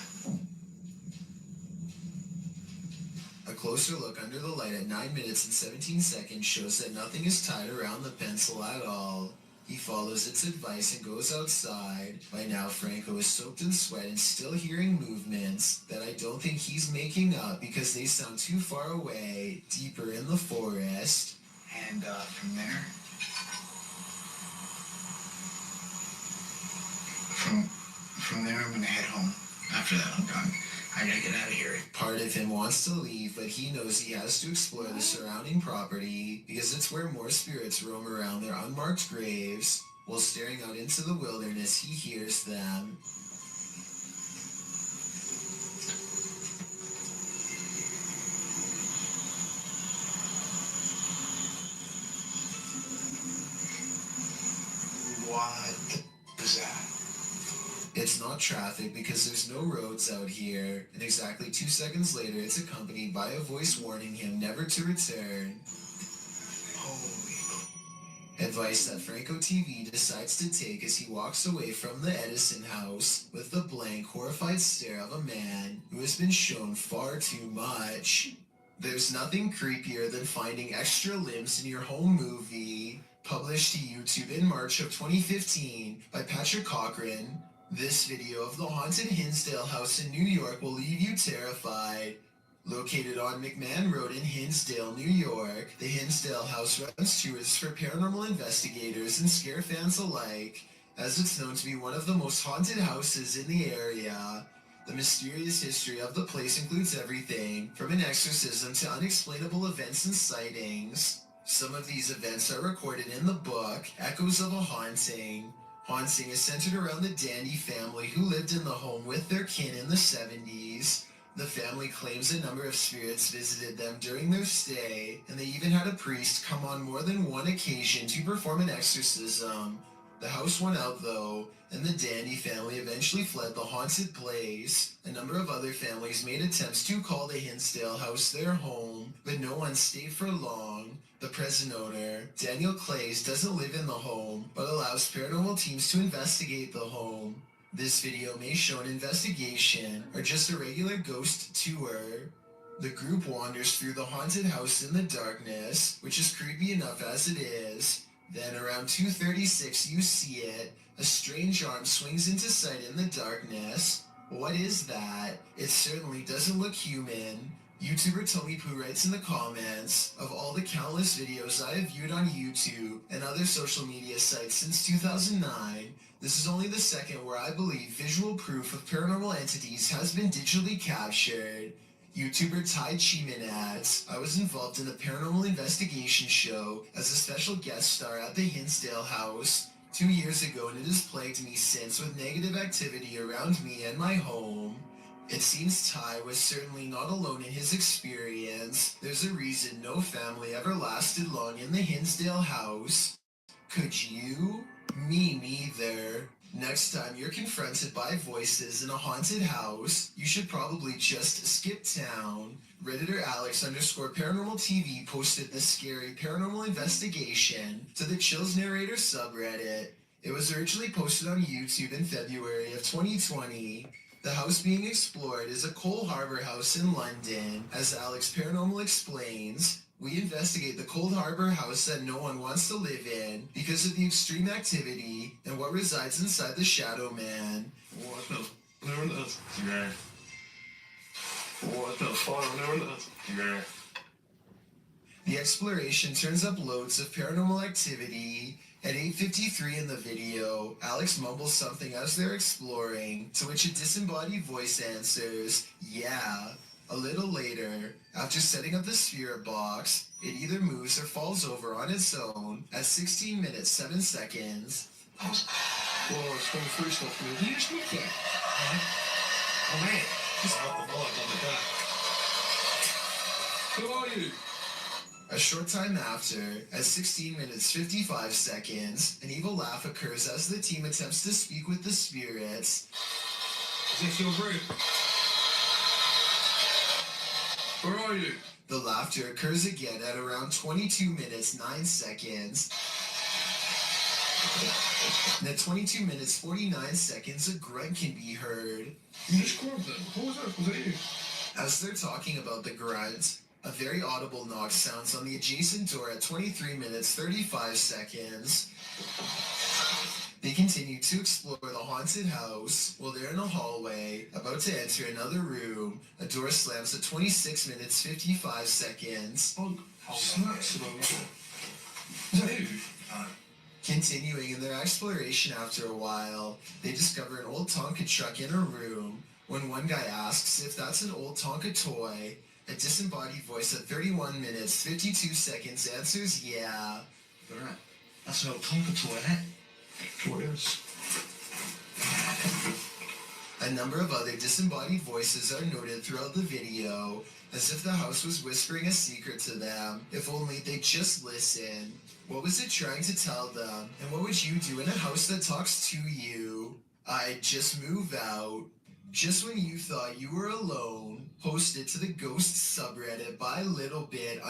A closer look under the light at 9 minutes and 17 seconds shows that nothing is tied around the pencil at all. He follows its advice and goes outside. By now, Franco is soaked in sweat and still hearing movements that I don't think he's making up because they sound too far away, deeper in the forest. And from there, from there, I'm gonna head home. After that, I'm done. I gotta get out of here. Part of him wants to leave, but he knows he has to explore the surrounding property because it's where more spirits roam around their unmarked graves. While staring out into the wilderness, he hears them. What is that? It's not traffic because there's no roads out here, and exactly 2 seconds later it's accompanied by a voice warning him never to return. Advice that Franco TV decides to take as he walks away from the Edison house with the blank, horrified stare of a man who has been shown far too much. There's nothing creepier than finding extra limbs in your home movie. Published to YouTube in March of 2015 by Patrick Cochran, this video of the haunted Hinsdale house in New York will leave you terrified. Located on McMahon Road in Hinsdale, New York, the Hinsdale house runs tours for paranormal investigators and scare fans alike, as it's known to be one of the most haunted houses in the area. The mysterious history of the place includes everything from an exorcism to unexplainable events and sightings. Some of these events are recorded in the book, Echoes of a Haunting. Haunting is centered around the Dandy family who lived in the home with their kin in the 70s. The family claims a number of spirits visited them during their stay, and they even had a priest come on more than one occasion to perform an exorcism. The house won out though, and the Dandy family eventually fled the haunted place. A number of other families made attempts to call the Hinsdale house their home, but no one stayed for long. The present owner, Daniel Clays, doesn't live in the home, but allows paranormal teams to investigate the home. This video may show an investigation, or just a regular ghost tour. The group wanders through the haunted house in the darkness, which is creepy enough as it is. Then around 2:36 you see it. A strange arm swings into sight in the darkness. What is that? It certainly doesn't look human. YouTuber Tommy Poo writes in the comments, of all the countless videos I have viewed on YouTube and other social media sites since 2009, this is only the second where I believe visual proof of paranormal entities has been digitally captured. YouTuber Ty Cheeman adds, I was involved in a paranormal investigation show as a special guest star at the Hinsdale house 2 years ago, and it has plagued me since with negative activity around me and my home. It seems Ty was certainly not alone in his experience. There's a reason no family ever lasted long in the Hinsdale house. Could you? Me neither. Next time you're confronted by voices in a haunted house, you should probably just skip town. Redditor Alex_paranormal TV posted this scary paranormal investigation to the Chills Narrator subreddit. It was originally posted on YouTube in February of 2020. The house being explored is a Cole Harbour house in London. As Alex Paranormal explains, we investigate the Cold Harbour house that no one wants to live in because of the extreme activity and what resides inside the Shadow Man. What the? Never knows. Yeah. What the fuck? Never knows. Yeah. The exploration turns up loads of paranormal activity. At 8:53 in the video, Alex mumbles something as they're exploring, to which a disembodied voice answers, yeah. A little later, after setting up the spirit box, it either moves or falls over on its own at 16 minutes 7 seconds. Whoa, it's going through stuff. Do you just look at? Huh? Oh man, Just out the block on the back. Who are you? A short time after, at 16 minutes 55 seconds, an evil laugh occurs as the team attempts to speak with the spirits. Is this your group? Where are you? The laughter occurs again at around 22 minutes 9 seconds. And at 22 minutes 49 seconds, a grunt can be heard. You just called them. Who was that? Was that you? As they're talking about the grunt, a very audible knock sounds on the adjacent door at 23 minutes 35 seconds. They continue to explore the haunted house. While they're in a hallway, about to enter another room, a door slams at 26 minutes 55 seconds. Snaps about that. Is that you? Continuing in their exploration after a while, they discover an old Tonka truck in a room. When one guy asks if that's an old Tonka toy, a disembodied voice at 31 minutes 52 seconds answers yeah. Alright. That's an old Tonka toy, isn't it? Sure is. A number of other disembodied voices are noted throughout the video, as if the house was whispering a secret to them. If only they'd just listen. What was it trying to tell them? And what would you do in a house that talks to you? I'd just move out. Just when you thought you were alone, posted to the ghost subreddit by littlebit_.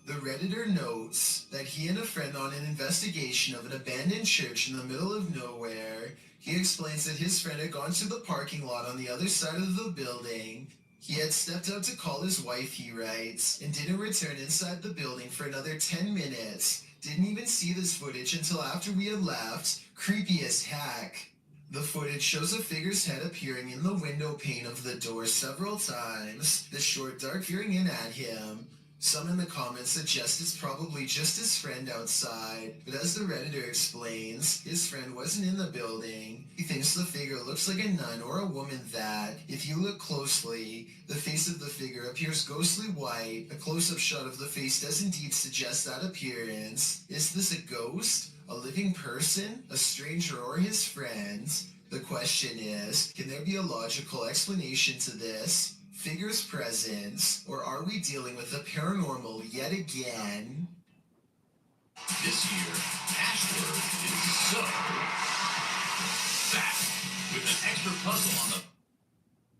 The Redditor notes that he and a friend on an investigation of an abandoned church in the middle of nowhere. He explains that his friend had gone to the parking lot on the other side of the building. He had stepped out to call his wife, he writes, and didn't return inside the building for another 10 minutes. Didn't even see this footage until after we had left. Creepy as heck. The footage shows a figure's head appearing in the window pane of the door several times, the short dark peering in at him. Some in the comments suggest it's probably just his friend outside, but as the Redditor explains, his friend wasn't in the building. He thinks the figure looks like a nun or a woman that, if you look closely, the face of the figure appears ghostly white. A close-up shot of the face does indeed suggest that appearance. Is this a ghost? A living person? A stranger or his friend? The question is, can there be a logical explanation to this? Figure's presence, or are we dealing with the paranormal yet again? This year, Ashworth is so back with an extra puzzle on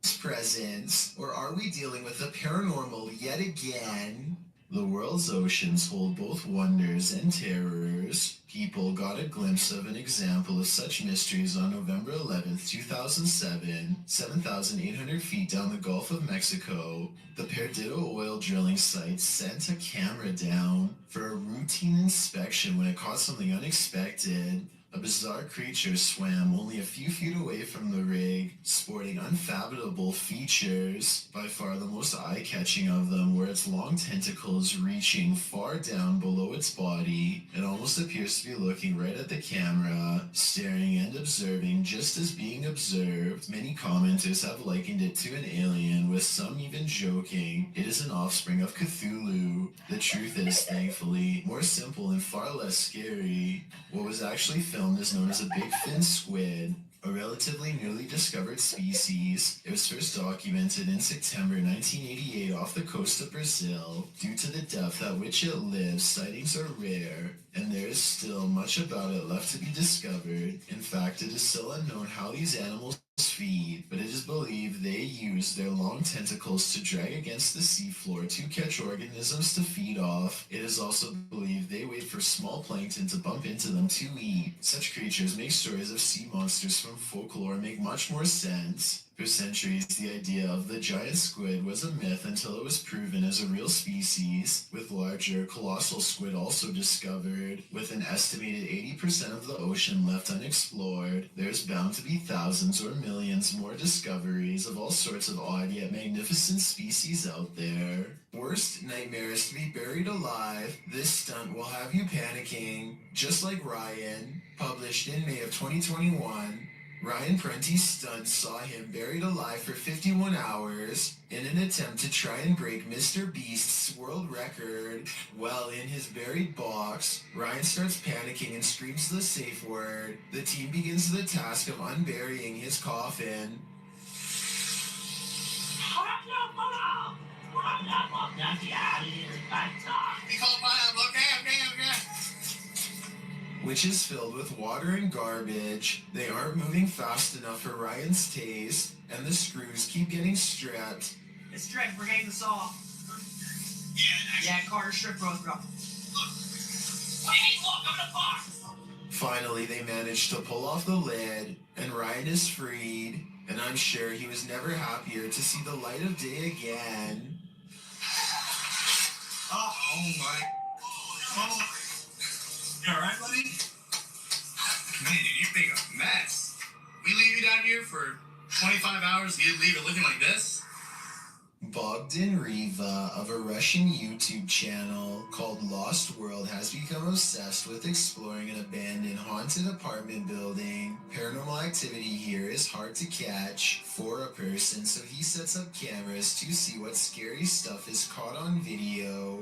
the presence, or are we dealing with the paranormal yet again? The world's oceans hold both wonders and terrors. People got a glimpse of an example of such mysteries on November 11th, 2007, 7,800 feet down the Gulf of Mexico. The Perdido oil drilling site sent a camera down for a routine inspection when it caught something unexpected. A bizarre creature swam only a few feet away from the rig, sporting unfathomable features. By far the most eye-catching of them were its long tentacles reaching far down below its body. It almost appears to be looking right at the camera, staring and observing just as being observed. Many commenters have likened it to an alien, with some even joking it is an offspring of Cthulhu. The truth is, thankfully, more simple and far less scary. What was actually filmed is known as a big fin squid, a relatively newly discovered species. It was first documented in September 1988 off the coast of Brazil. Due to the depth at which it lives, sightings are rare, and there is still much about it left to be discovered. In fact, it is still unknown how these animals feed, but it is believed they use their long tentacles to drag against the seafloor to catch organisms to feed off. It is also believed they wait for small plankton to bump into them to eat. Such creatures make stories of sea monsters from folklore make much more sense. For centuries, the idea of the giant squid was a myth until it was proven as a real species, with larger, colossal squid also discovered. With an estimated 80% of the ocean left unexplored, there's bound to be thousands or millions more discoveries of all sorts of odd yet magnificent species out there. Worst nightmare is to be buried alive. This stunt will have you panicking, just like Ryan, published in May of 2021. Ryan Prentice's stunt saw him buried alive for 51 hours in an attempt to try and break Mr. Beast's world record. While in his buried box, Ryan starts panicking and screams the safe word. The team begins the task of unburying his coffin. Which is filled with water and garbage. They aren't moving fast enough for Ryan's taste, and the screws keep getting stripped. It's Dredd. We're getting the saw. Yeah, Carter Strip Growth, bro. Hey, look, I'm in a box! Finally, they managed to pull off the lid, and Ryan is freed, and I'm sure he was never happier to see the light of day again. Oh my. Oh. You alright, buddy? Man, dude, you make a mess. We leave you down here for 25 hours, you leave it looking like this? Bogdan Riva of a Russian YouTube channel called Lost World has become obsessed with exploring an abandoned haunted apartment building. Paranormal activity here is hard to catch for a person, so he sets up cameras to see what scary stuff is caught on video.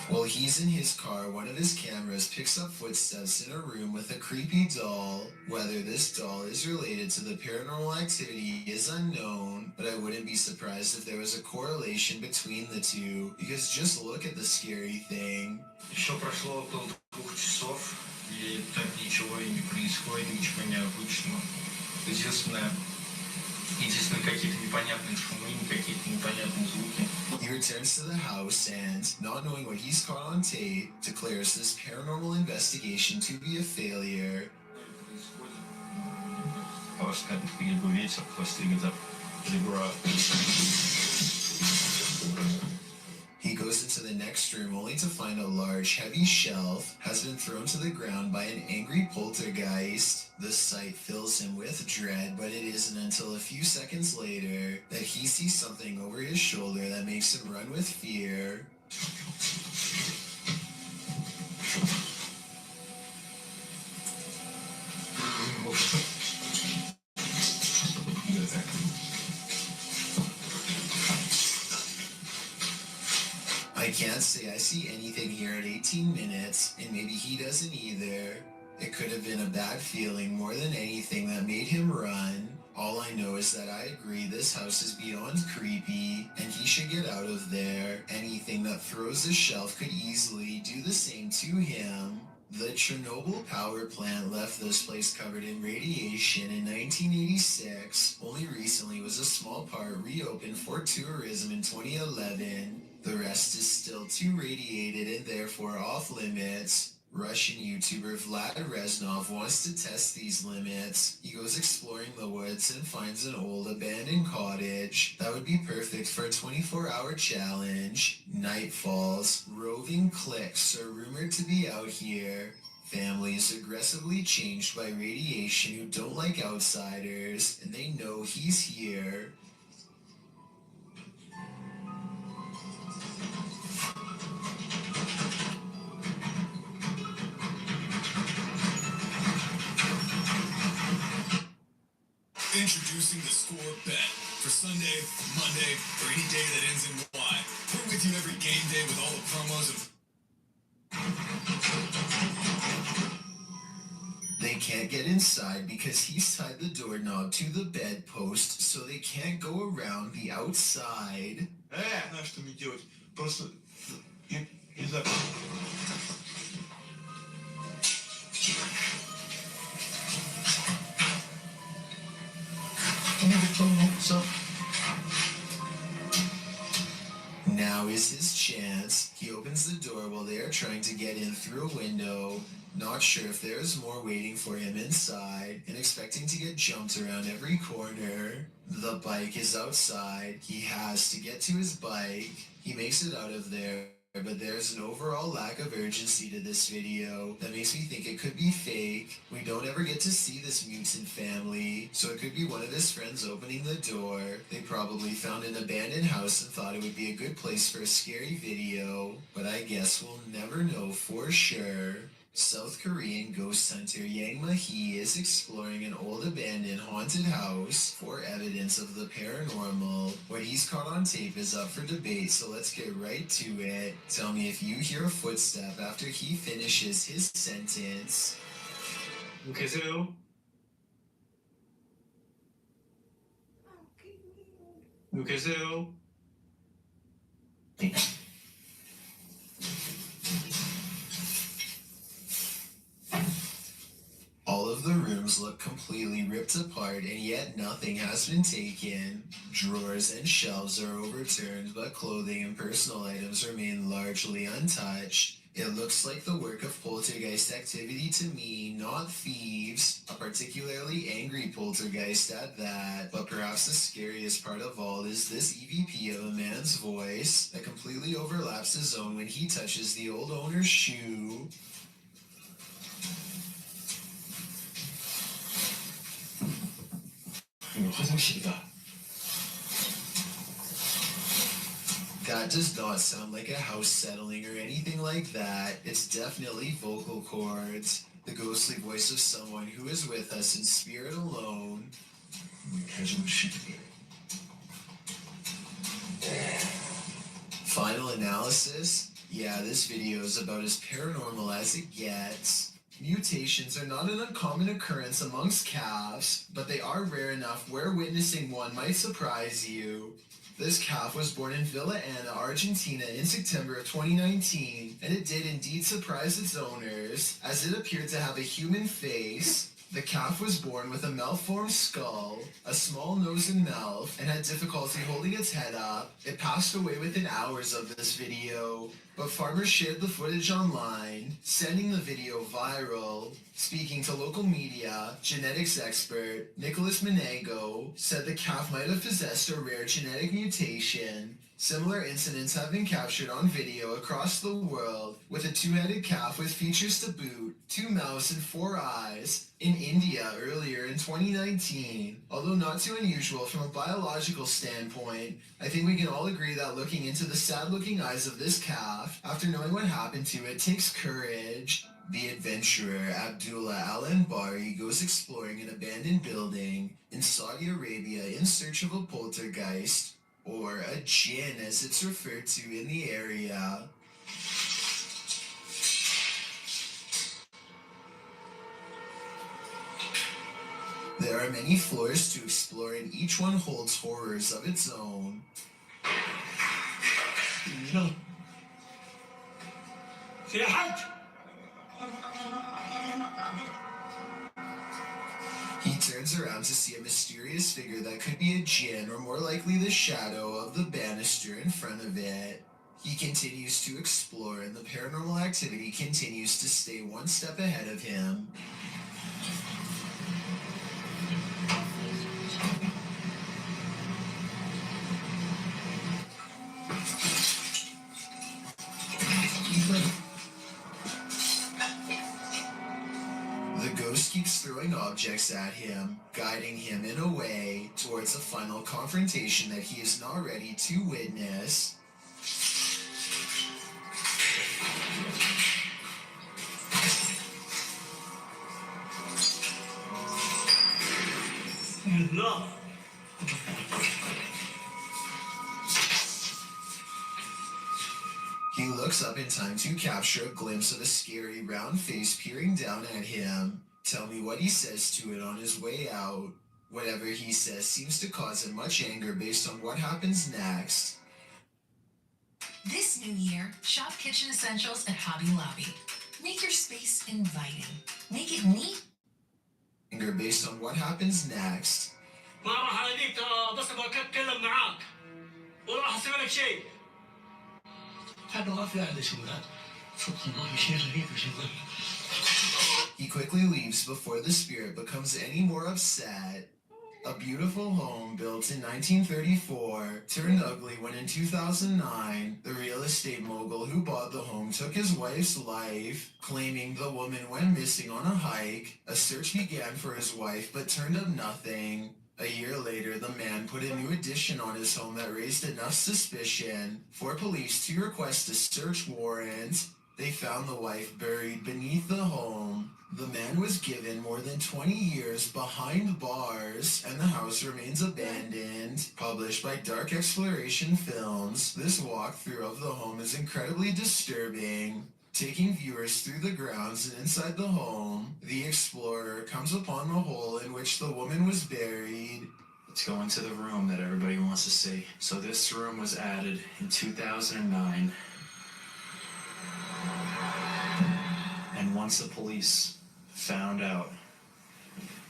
While he's in his car, one of his cameras picks up footsteps in a room with a creepy doll. Whether this doll is related to the paranormal activity is unknown, but I wouldn't be surprised if there was a correlation between the two, because just look at the scary thing. Еще прошло около 2 часов, и так ничего и не происходит, ничего необычного. Единственное, какие-то непонятные шумы, какие-то непонятные звуки. He returns to the house and, not knowing what he's caught on tape, declares this paranormal investigation to be a failure. Ветер, He goes into the next room only to find a large, heavy shelf has been thrown to the ground by an angry poltergeist. The sight fills him with dread, but it isn't until a few seconds later that he sees something over his shoulder that makes him run with fear. I can't say I see anything here at 18 minutes, and maybe he doesn't either. It could have been a bad feeling more than anything that made him run. All I know is that I agree this house is beyond creepy, and he should get out of there. Anything that throws a shelf could easily do the same to him. The Chernobyl power plant left this place covered in radiation in 1986. Only recently was a small part reopened for tourism in 2011. The rest is still too radiated and therefore off limits. Russian YouTuber Vlad Reznov wants to test these limits. He goes exploring the woods and finds an old abandoned cottage. That would be perfect for a 24-hour challenge. Night falls. Roving cliques are rumored to be out here. Families aggressively changed by radiation who don't like outsiders, and they know he's here. Introducing the Score Bet. For Sunday, Monday, or any day that ends in Y. We're with you every game day with all the promos and... They can't get inside because he's tied the doorknob to the bedpost, so they can't go around the outside. Знаешь, что мне делать? Просто... Не знаю... Now is his chance. He opens the door while they are trying to get in through a window, not sure if there's more waiting for him inside, and expecting to get jumped around every corner. The bike is outside. He has to get to his bike. He makes it out of there, but there's an overall lack of urgency to this video that makes me think it could be fake. We don't ever get to see this mutant family, so it could be one of his friends opening the door. They probably found an abandoned house and thought it would be a good place for a scary video, but I guess we'll never know for sure. South Korean ghost hunter Yang Ma-hee is exploring an old abandoned haunted house for evidence of the paranormal. What he's caught on tape is up for debate, so let's get right to it. Tell me if you hear a footstep after he finishes his sentence. 누구세요? 누구세요? All of the rooms look completely ripped apart, and yet nothing has been taken. Drawers and shelves are overturned, but clothing and personal items remain largely untouched. It looks like the work of poltergeist activity to me, not thieves. A particularly angry poltergeist at that. But perhaps the scariest part of all is this EVP of a man's voice that completely overlaps his own when he touches the old owner's shoe. That does not sound like a house settling or anything like that. It's definitely vocal cords. The ghostly voice of someone who is with us in spirit alone. Final analysis? Yeah, this video is about as paranormal as it gets. Mutations are not an uncommon occurrence amongst calves, but they are rare enough where witnessing one might surprise you. This calf was born in Villa Ana, Argentina in September of 2019, and it did indeed surprise its owners, as it appeared to have a human face. The calf was born with a malformed skull, a small nose and mouth, and had difficulty holding its head up. It passed away within hours of this video, but farmers shared the footage online, sending the video viral. Speaking to local media, genetics expert Nicholas Menego said the calf might have possessed a rare genetic mutation. Similar incidents have been captured on video across the world, with a two-headed calf with features to boot, 2 mouths and 4 eyes, in India earlier in 2019. Although not too unusual from a biological standpoint, I think we can all agree that looking into the sad-looking eyes of this calf, after knowing what happened to it, takes courage. The adventurer Abdullah Al-Anbari goes exploring an abandoned building in Saudi Arabia in search of a poltergeist, or a jinn as it's referred to in the area. There are many floors to explore, and each one holds horrors of its own. He turns around to see a mysterious figure that could be a jinn, or more likely the shadow of the banister in front of it. He continues to explore, and the paranormal activity continues to stay one step ahead of him. The ghost keeps throwing objects at him, guiding him in a way towards a final confrontation that he is not ready to witness. No. He looks up in time to capture a glimpse of a scary round face peering down at him. Tell me what he says to it on his way out. Whatever he says seems to cause him much anger based on what happens next. This new year, shop kitchen essentials at Hobby Lobby. Make your space inviting. Make it neat. Anger based on what happens next. ما راح أديك بس بتكلم معاك وراح أسوي لك شيء. هذا ما في أحد يسويها. صدق ما في شيء غريب يسوي. He quickly leaves before the spirit becomes any more upset. A beautiful home built in 1934 turned ugly when in 2009, the real estate mogul who bought the home took his wife's life, claiming the woman went missing on a hike. A search began for his wife but turned up nothing. A year later, the man put a new addition on his home that raised enough suspicion for police to request a search warrant. They found the wife buried beneath the home. The man was given more than 20 years behind bars, and the house remains abandoned. Published by Dark Exploration Films, this walkthrough of the home is incredibly disturbing. Taking viewers through the grounds and inside the home, the explorer comes upon the hole in which the woman was buried. Let's go into the room that everybody wants to see. So this room was added in 2009. And once the police found out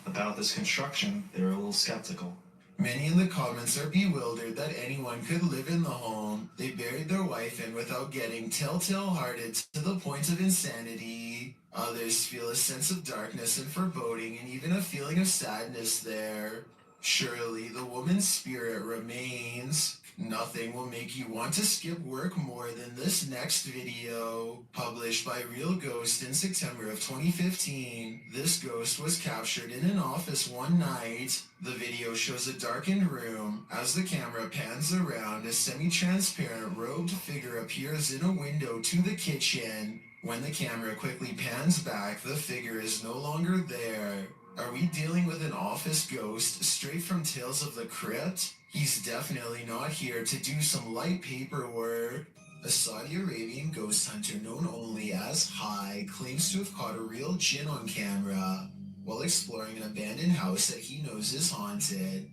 about this construction, they were a little skeptical. Many in the comments are bewildered that anyone could live in the home. They buried their wife in without getting telltale-hearted to the point of insanity. Others feel a sense of darkness and foreboding and even a feeling of sadness there. Surely the woman's spirit remains. Nothing will make you want to skip work more than this next video. Published by Real Ghost in September of 2015, this ghost was captured in an office one night. The video shows a darkened room. As the camera pans around, a semi-transparent robed figure appears in a window to the kitchen. When the camera quickly pans back, the figure is no longer there. Are we dealing with an office ghost straight from Tales of the Crypt? He's definitely not here to do some light paperwork. A Saudi Arabian ghost hunter known only as High claims to have caught a real jinn on camera while exploring an abandoned house that he knows is haunted.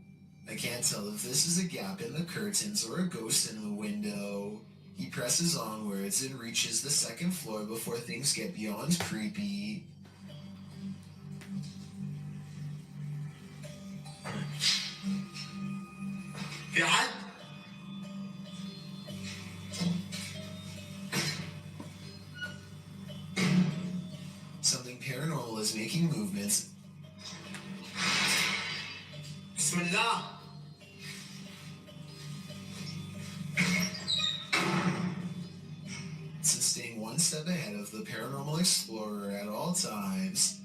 I can't tell if this is a gap in the curtains or a ghost in the window. He presses onwards and reaches the second floor before things get beyond creepy. في حد؟ Something paranormal is making movements. بسم الله. Since staying one step ahead of the paranormal explorer at all times.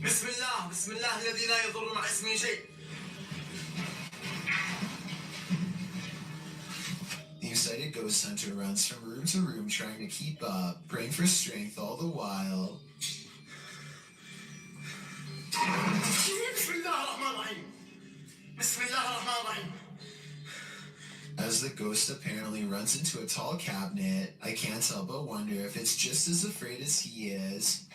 بسم الله بسم الله الذي لا يضر مع اسمه شيء. The excited ghost hunter runs from room to room trying to keep up, praying for strength all the while. بسم الله الرحمن الرحيم. بسم الله الرحمن الرحيم. As the ghost apparently runs into a tall cabinet, I can't help but wonder if it's just as afraid as he is.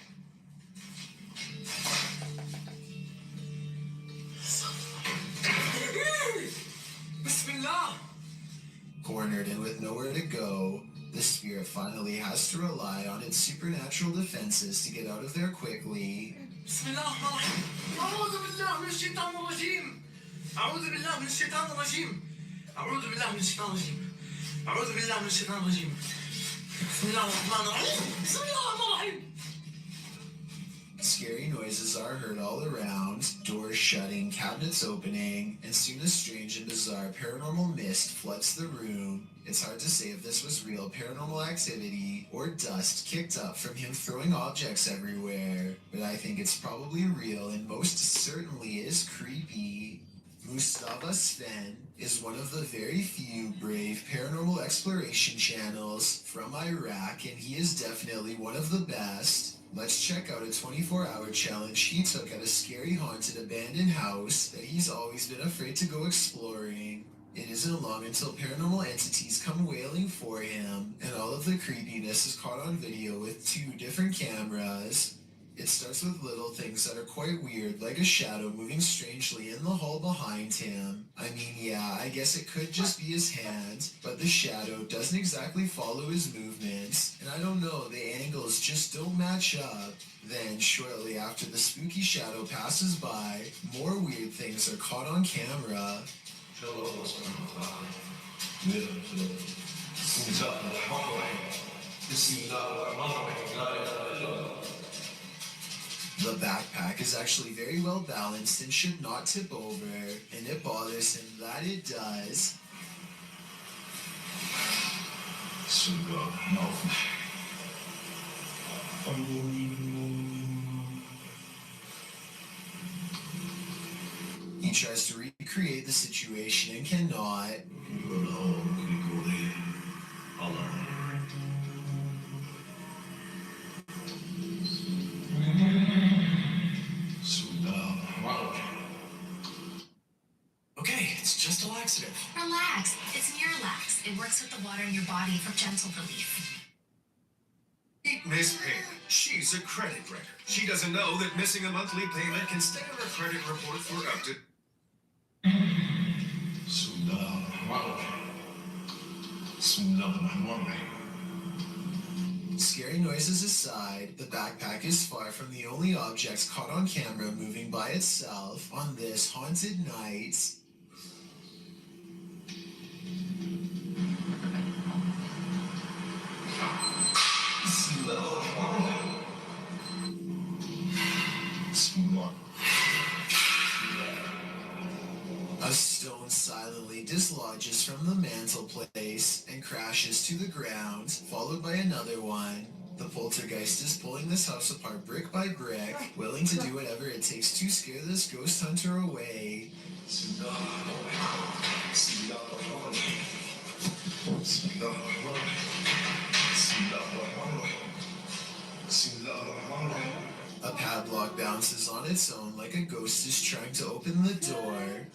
Cornered and with nowhere to go, the spirit finally has to rely on its supernatural defenses to get out of there quickly. بسم الله الرحمن الرحيم. أعوذ بالله من الشيطان الرجيم. أعوذ بالله من الشيطان الرجيم. أعوذ بالله من الشيطان الرجيم. أعوذ بالله من الشيطان الرجيم. بسم الله الرحمن الرحيم. بسم الله الرحمن الرحيم. Scary noises are heard all around, doors shutting, cabinets opening, and soon a strange and bizarre paranormal mist floods the room. It's hard to say if this was real paranormal activity or dust kicked up from him throwing objects everywhere, but I think it's probably real and most certainly is creepy. Mustafa Sven is one of the very few brave paranormal exploration channels from Iraq, and he is definitely one of the best. Let's check out a 24-hour challenge he took at a scary haunted abandoned house that he's always been afraid to go exploring. It isn't long until paranormal entities come wailing for him, and all of the creepiness is caught on video with 2 different cameras. It starts with little things that are quite weird, like a shadow moving strangely in the hall behind him. I mean, yeah, I guess it could just be his hand, but the shadow doesn't exactly follow his movements, and I don't know, the angles just don't match up. Then, shortly after the spooky shadow passes by, more weird things are caught on camera. The backpack is actually very well balanced and should not tip over, and it bothers him that it does. He tries to recreate the situation and cannot. Okay, it's just a laxative. Relax. It's Miralax. It works with the water in your body for gentle relief. Eat Miss Pig. She's a credit breaker. She doesn't know that missing a monthly payment can stay on her credit report for up to... Scary noises aside, the backpack is far from the only objects caught on camera moving by itself on this haunted night. A stone silently dislodges from the mantelpiece and crashes to the ground, followed by another one. The poltergeist is pulling this house apart brick by brick, willing to do whatever it takes to scare this ghost hunter away. A padlock bounces on its own like a ghost is trying to open the door.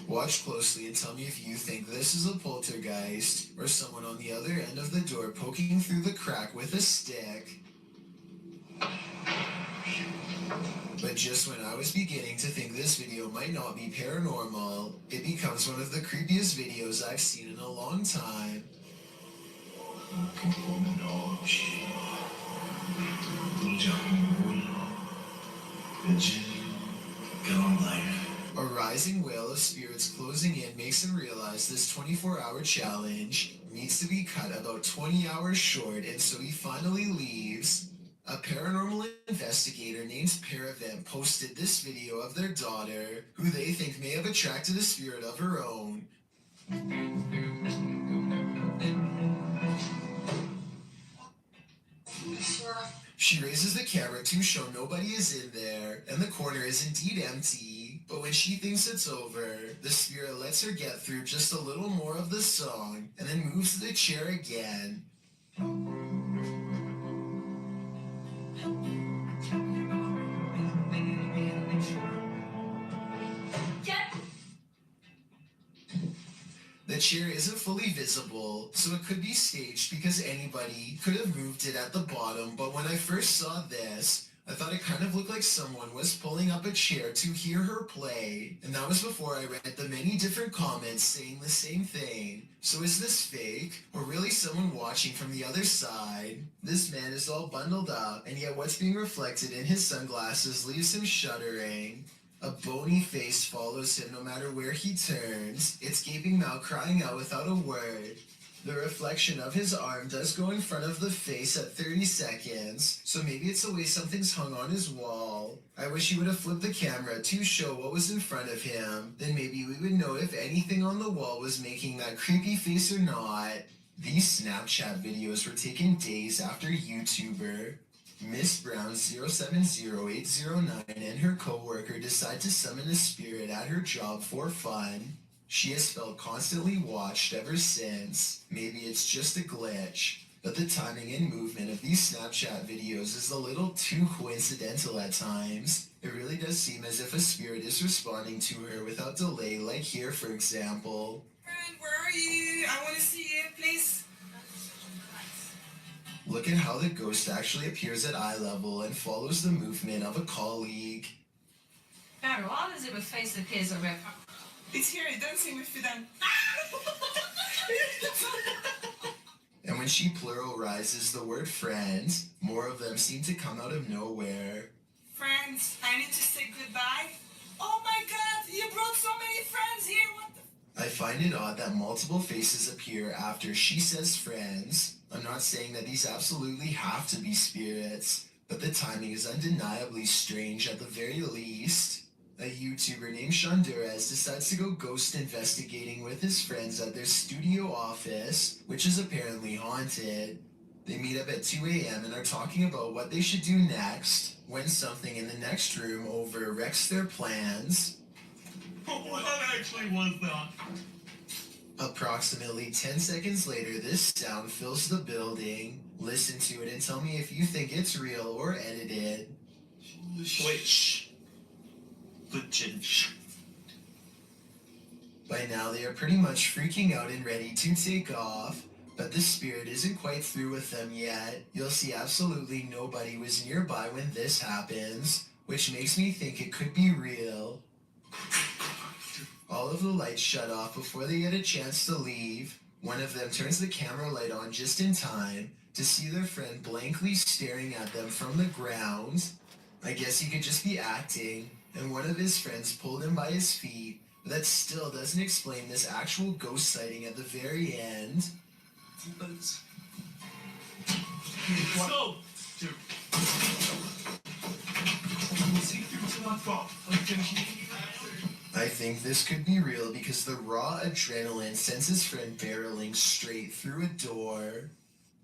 Watch closely and tell me if you think this is a poltergeist or someone on the other end of the door poking through the crack with a stick. But just when I was beginning to think this video might not be paranormal, it becomes one of the creepiest videos I've seen in a long time. A rising wave of spirits closing in makes him realize this 24-hour challenge needs to be cut about 20 hours short, and so he finally leaves. A paranormal investigator named Paravent posted this video of their daughter, who they think may have attracted a spirit of her own. She raises the camera to show nobody is in there, and the corner is indeed empty. But when she thinks it's over, the spirit lets her get through just a little more of the song, and then moves the chair again. The chair isn't fully visible, so it could be staged because anybody could have moved it at the bottom, but when I first saw this, I thought it kind of looked like someone was pulling up a chair to hear her play, and that was before I read the many different comments saying the same thing. So is this fake, or really someone watching from the other side? This man is all bundled up, and yet what's being reflected in his sunglasses leaves him shuddering. A bony face follows him no matter where he turns, its gaping mouth crying out without a word. The reflection of his arm does go in front of the face at 30 seconds, so maybe it's the way something's hung on his wall. I wish he would have flipped the camera to show what was in front of him, then maybe we would know if anything on the wall was making that creepy face or not. These Snapchat videos were taken days after YouTuber Miss Brown 070809 and her co-worker decide to summon a spirit at her job for fun. She has felt constantly watched ever since. Maybe it's just a glitch, but the timing and movement of these Snapchat videos is a little too coincidental at times. It really does seem as if a spirit is responding to her without delay, like here for example. Friend, where are you? I want to see you, please. Look at how the ghost actually appears at eye level and follows the movement of a colleague. Barry, why does it with face appears at red? It's here, dancing with them. And when she pluralizes the word friends, more of them seem to come out of nowhere. Friends, I need to say goodbye. Oh my god, you brought so many friends here. What the? I find it odd that multiple faces appear after she says friends. I'm not saying that these absolutely have to be spirits, but the timing is undeniably strange at the very least. A YouTuber named Shondurez decides to go ghost investigating with his friends at their studio office, which is apparently haunted. They meet up at 2 a.m. and are talking about what they should do next, when something in the next room overwrecks their plans. What actually was that? Approximately 10 seconds later, this sound fills the building. Listen to it and tell me if you think it's real or edited. Wait, shh. Legit. By now they are pretty much freaking out and ready to take off, but the spirit isn't quite through with them yet. You'll see absolutely nobody was nearby when this happens, which makes me think it could be real. All of the lights shut off before they get a chance to leave. One of them turns the camera light on just in time to see their friend blankly staring at them from the ground. I guess he could just be acting, and one of his friends pulled him by his feet, but that still doesn't explain this actual ghost sighting at the very end. Go! I think this could be real because the raw adrenaline sends his friend barreling straight through a door.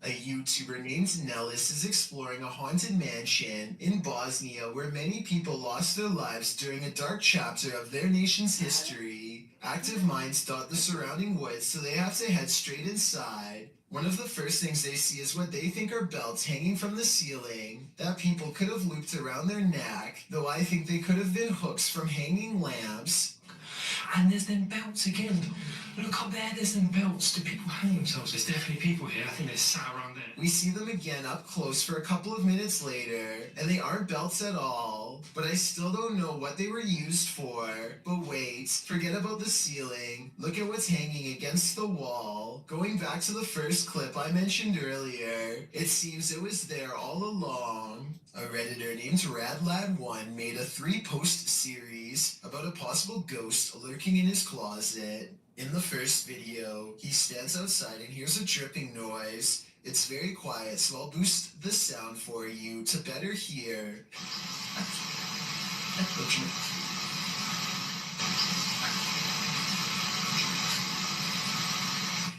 A YouTuber named Nellis is exploring a haunted mansion in Bosnia where many people lost their lives during a dark chapter of their nation's history. Active minds dot the surrounding woods, so they have to head straight inside. One of the first things they see is what they think are belts hanging from the ceiling that people could have looped around their neck, though I think they could have been hooks from hanging lamps. And there's them belts again. Look up there, there's them belts. Do people hang themselves? There's definitely people here. I think they're sat around there. We see them again up close for a couple of minutes later, and they aren't belts at all, but I still don't know what they were used for. But wait, forget about the ceiling. Look at what's hanging against the wall. Going back to the first clip I mentioned earlier, it seems it was there all along. A Redditor named RadLad1 made a 3-post series about a possible ghost lurking in his closet. In the first video, he stands outside and hears a dripping noise. It's very quiet, so I'll boost the sound for you to better hear.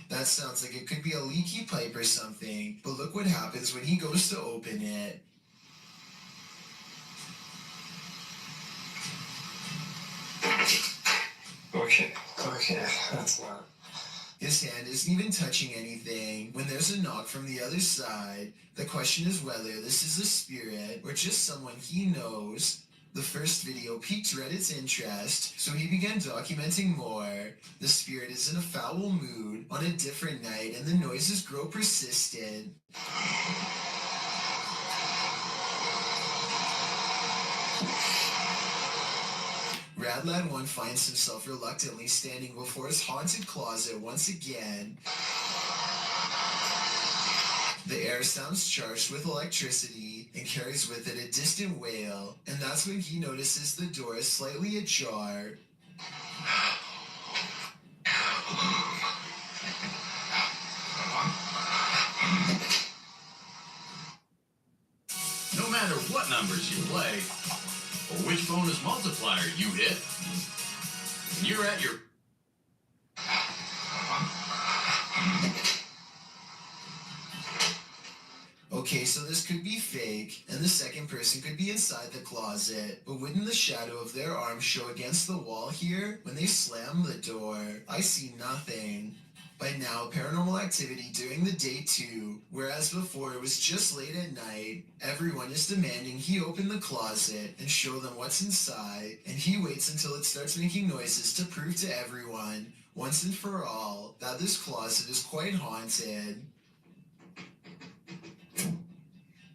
That sounds like it could be a leaky pipe or something, but look what happens when he goes to open it. Okay, that's not. His hand isn't even touching anything when there's a knock from the other side. The question is whether this is a spirit or just someone he knows. The first video piqued Reddit's interest, so he began documenting more. The spirit is in a foul mood on a different night, and the noises grow persistent. RadLad1 finds himself reluctantly standing before his haunted closet once again. The air sounds charged with electricity and carries with it a distant wail, and that's when he notices the door is slightly ajar. No matter what numbers you play, or which bonus multiplier you hit, when you're at your... Okay, so this could be fake, and the second person could be inside the closet, but wouldn't the shadow of their arm show against the wall here when they slam the door? I see nothing. By now, paranormal activity during the day too, whereas before it was just late at night. Everyone is demanding he open the closet and show them what's inside, and he waits until it starts making noises to prove to everyone, once and for all, that this closet is quite haunted.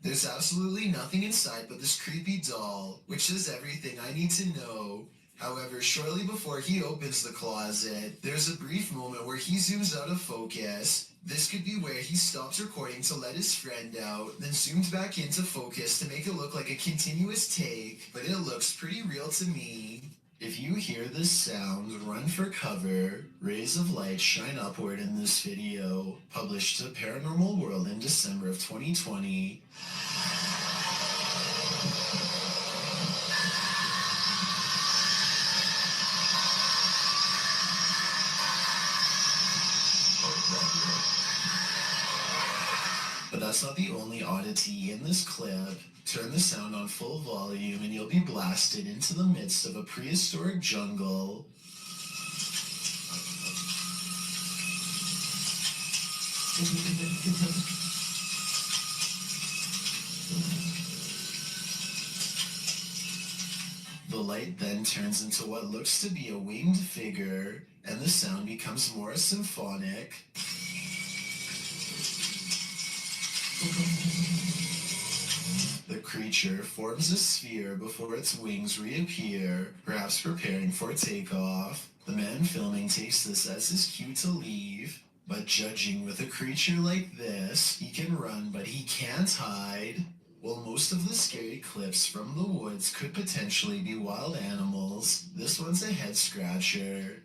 There's absolutely nothing inside but this creepy doll, which says everything I need to know. However, shortly before he opens the closet, there's a brief moment where he zooms out of focus. This could be where he stops recording to let his friend out, then zooms back into focus to make it look like a continuous take, but it looks pretty real to me. If you hear this sound, run for cover. Rays of light shine upward in this video, published to Paranormal World in December of 2020. But that's not the only oddity in this clip. Turn the sound on full volume and you'll be blasted into the midst of a prehistoric jungle. The light then turns into what looks to be a winged figure, and the sound becomes more symphonic. The creature forms a sphere before its wings reappear, perhaps preparing for takeoff. The man filming takes this as his cue to leave, but judging with a creature like this, he can run but he can't hide. While most of the scary clips from the woods could potentially be wild animals, this one's a head scratcher.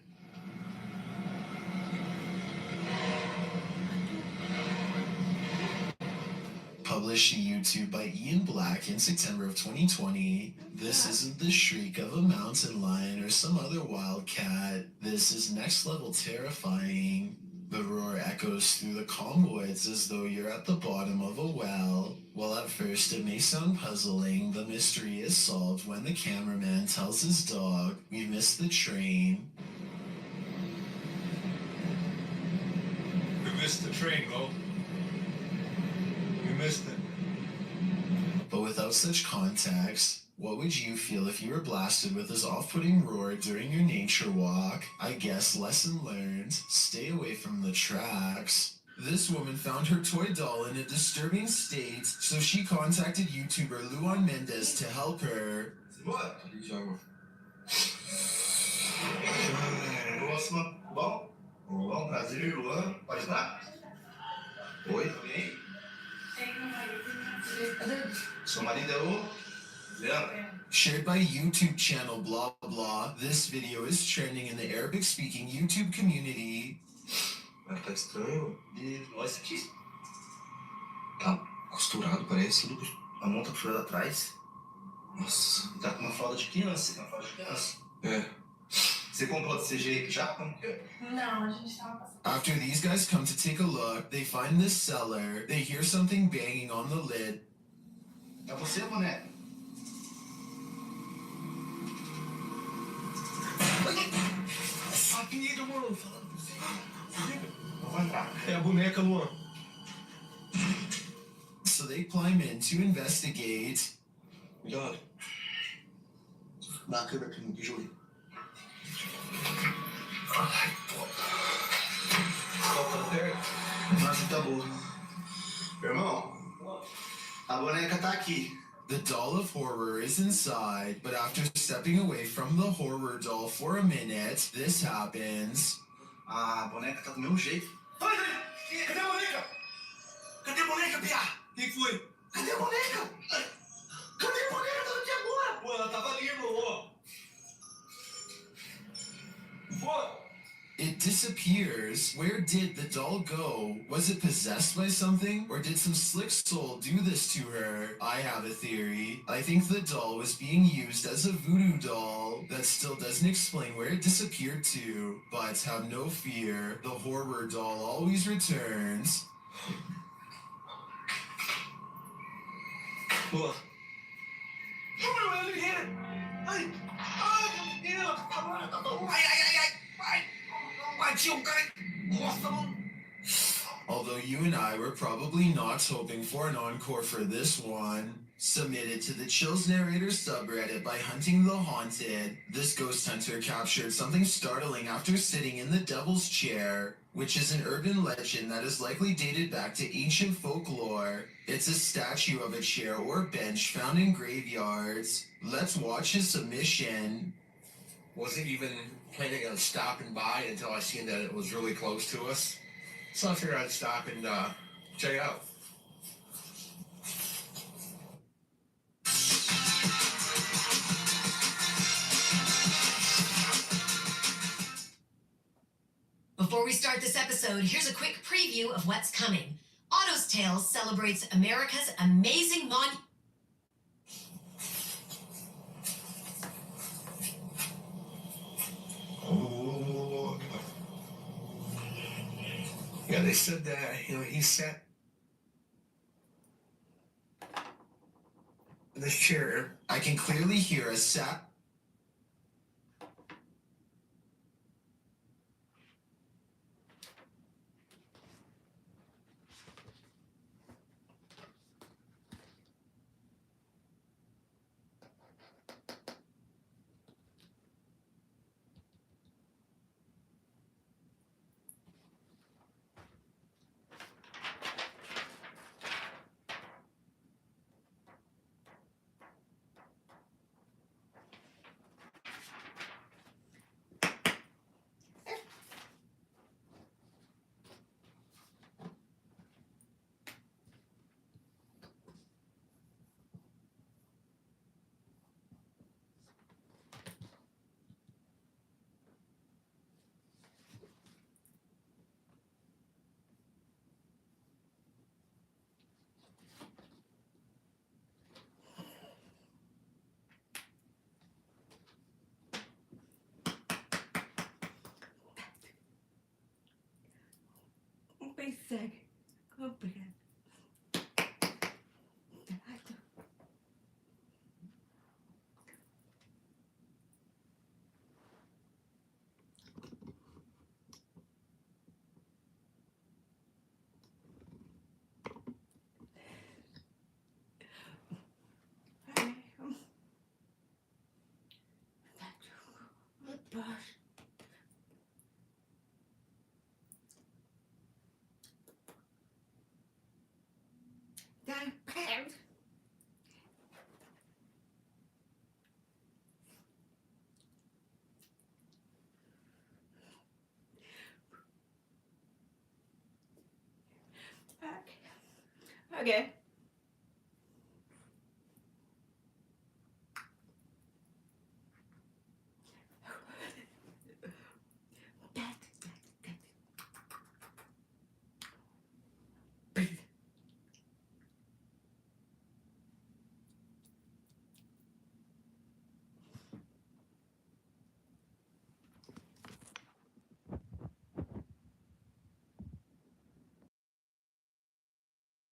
Published to YouTube by Ian Black in September of 2020. This isn't the shriek of a mountain lion or some other wild cat. This is next level terrifying. The roar echoes through the calm woods as though you're at the bottom of a well. While at first it may sound puzzling, the mystery is solved when the cameraman tells his dog, "We missed the train." We missed the train, Bo. We missed it. But without such context, what would you feel if you were blasted with this off-putting roar during your nature walk? I guess lesson learned, stay away from the tracks. This woman found her toy doll in a disturbing state, so she contacted YouTuber Luan Mendez to help her. What? Próxima. Bom? Bom, prazer, Luan. Pode entrar? Oi, tudo bem? Seu marido é o Leandro. Shared by YouTube channel blah blah, this video is trending in the Arabic-speaking YouTube community. Mas tá estranho. E olha isso aqui. Tá costurado, parece. A mão tá costurada atrás. Nossa. Tá com uma fralda de criança. Uma fralda de criança. É. Você comprou desse jeito já? Como que é? Não, a gente tava passando. After these guys come to take a look, they find this cellar, they hear something banging on the lid. É você, boneco? A pinheira, mano. Não vai entrar. É a boneca, Luan. So they climb in to investigate. Cuidado. Dá a câmera aqui no Júlio. Ai, pô. Falta perto. Mas tá bom. Irmão, a boneca tá aqui. The doll of horror is inside, but after stepping away from the horror doll for a minute, this happens. A boneca tá do mesmo jeito. Vai, cadê a boneca? Cadê a boneca, Pia? O que foi? Cadê a boneca? Cadê a boneca? Tá aqui agora. Pô, ela tava ali, irmão. Pô. It disappears. Where did the doll go? Was it possessed by something? Or did some slick soul do this to her? I have a theory. I think the doll was being used as a voodoo doll. That still doesn't explain where it disappeared to. But have no fear. The horror doll always returns. Pô. Ai, Although you and I were probably not hoping for an encore for this one, submitted to the Chills Narrator subreddit by Hunting the Haunted, this ghost hunter captured something startling after sitting in the Devil's Chair, which is an urban legend that is likely dated back to ancient folklore. It's a statue of a chair or bench found in graveyards. Let's watch his submission. Wasn't even planning on stopping by until I seen that it was really close to us. So I figured I'd stop and check it out. Before we start this episode, here's a quick preview of what's coming. Otto's Tales celebrates America's amazing Yeah, they said that, he sat in this chair. I can clearly hear a sap. Say, open it. Okay.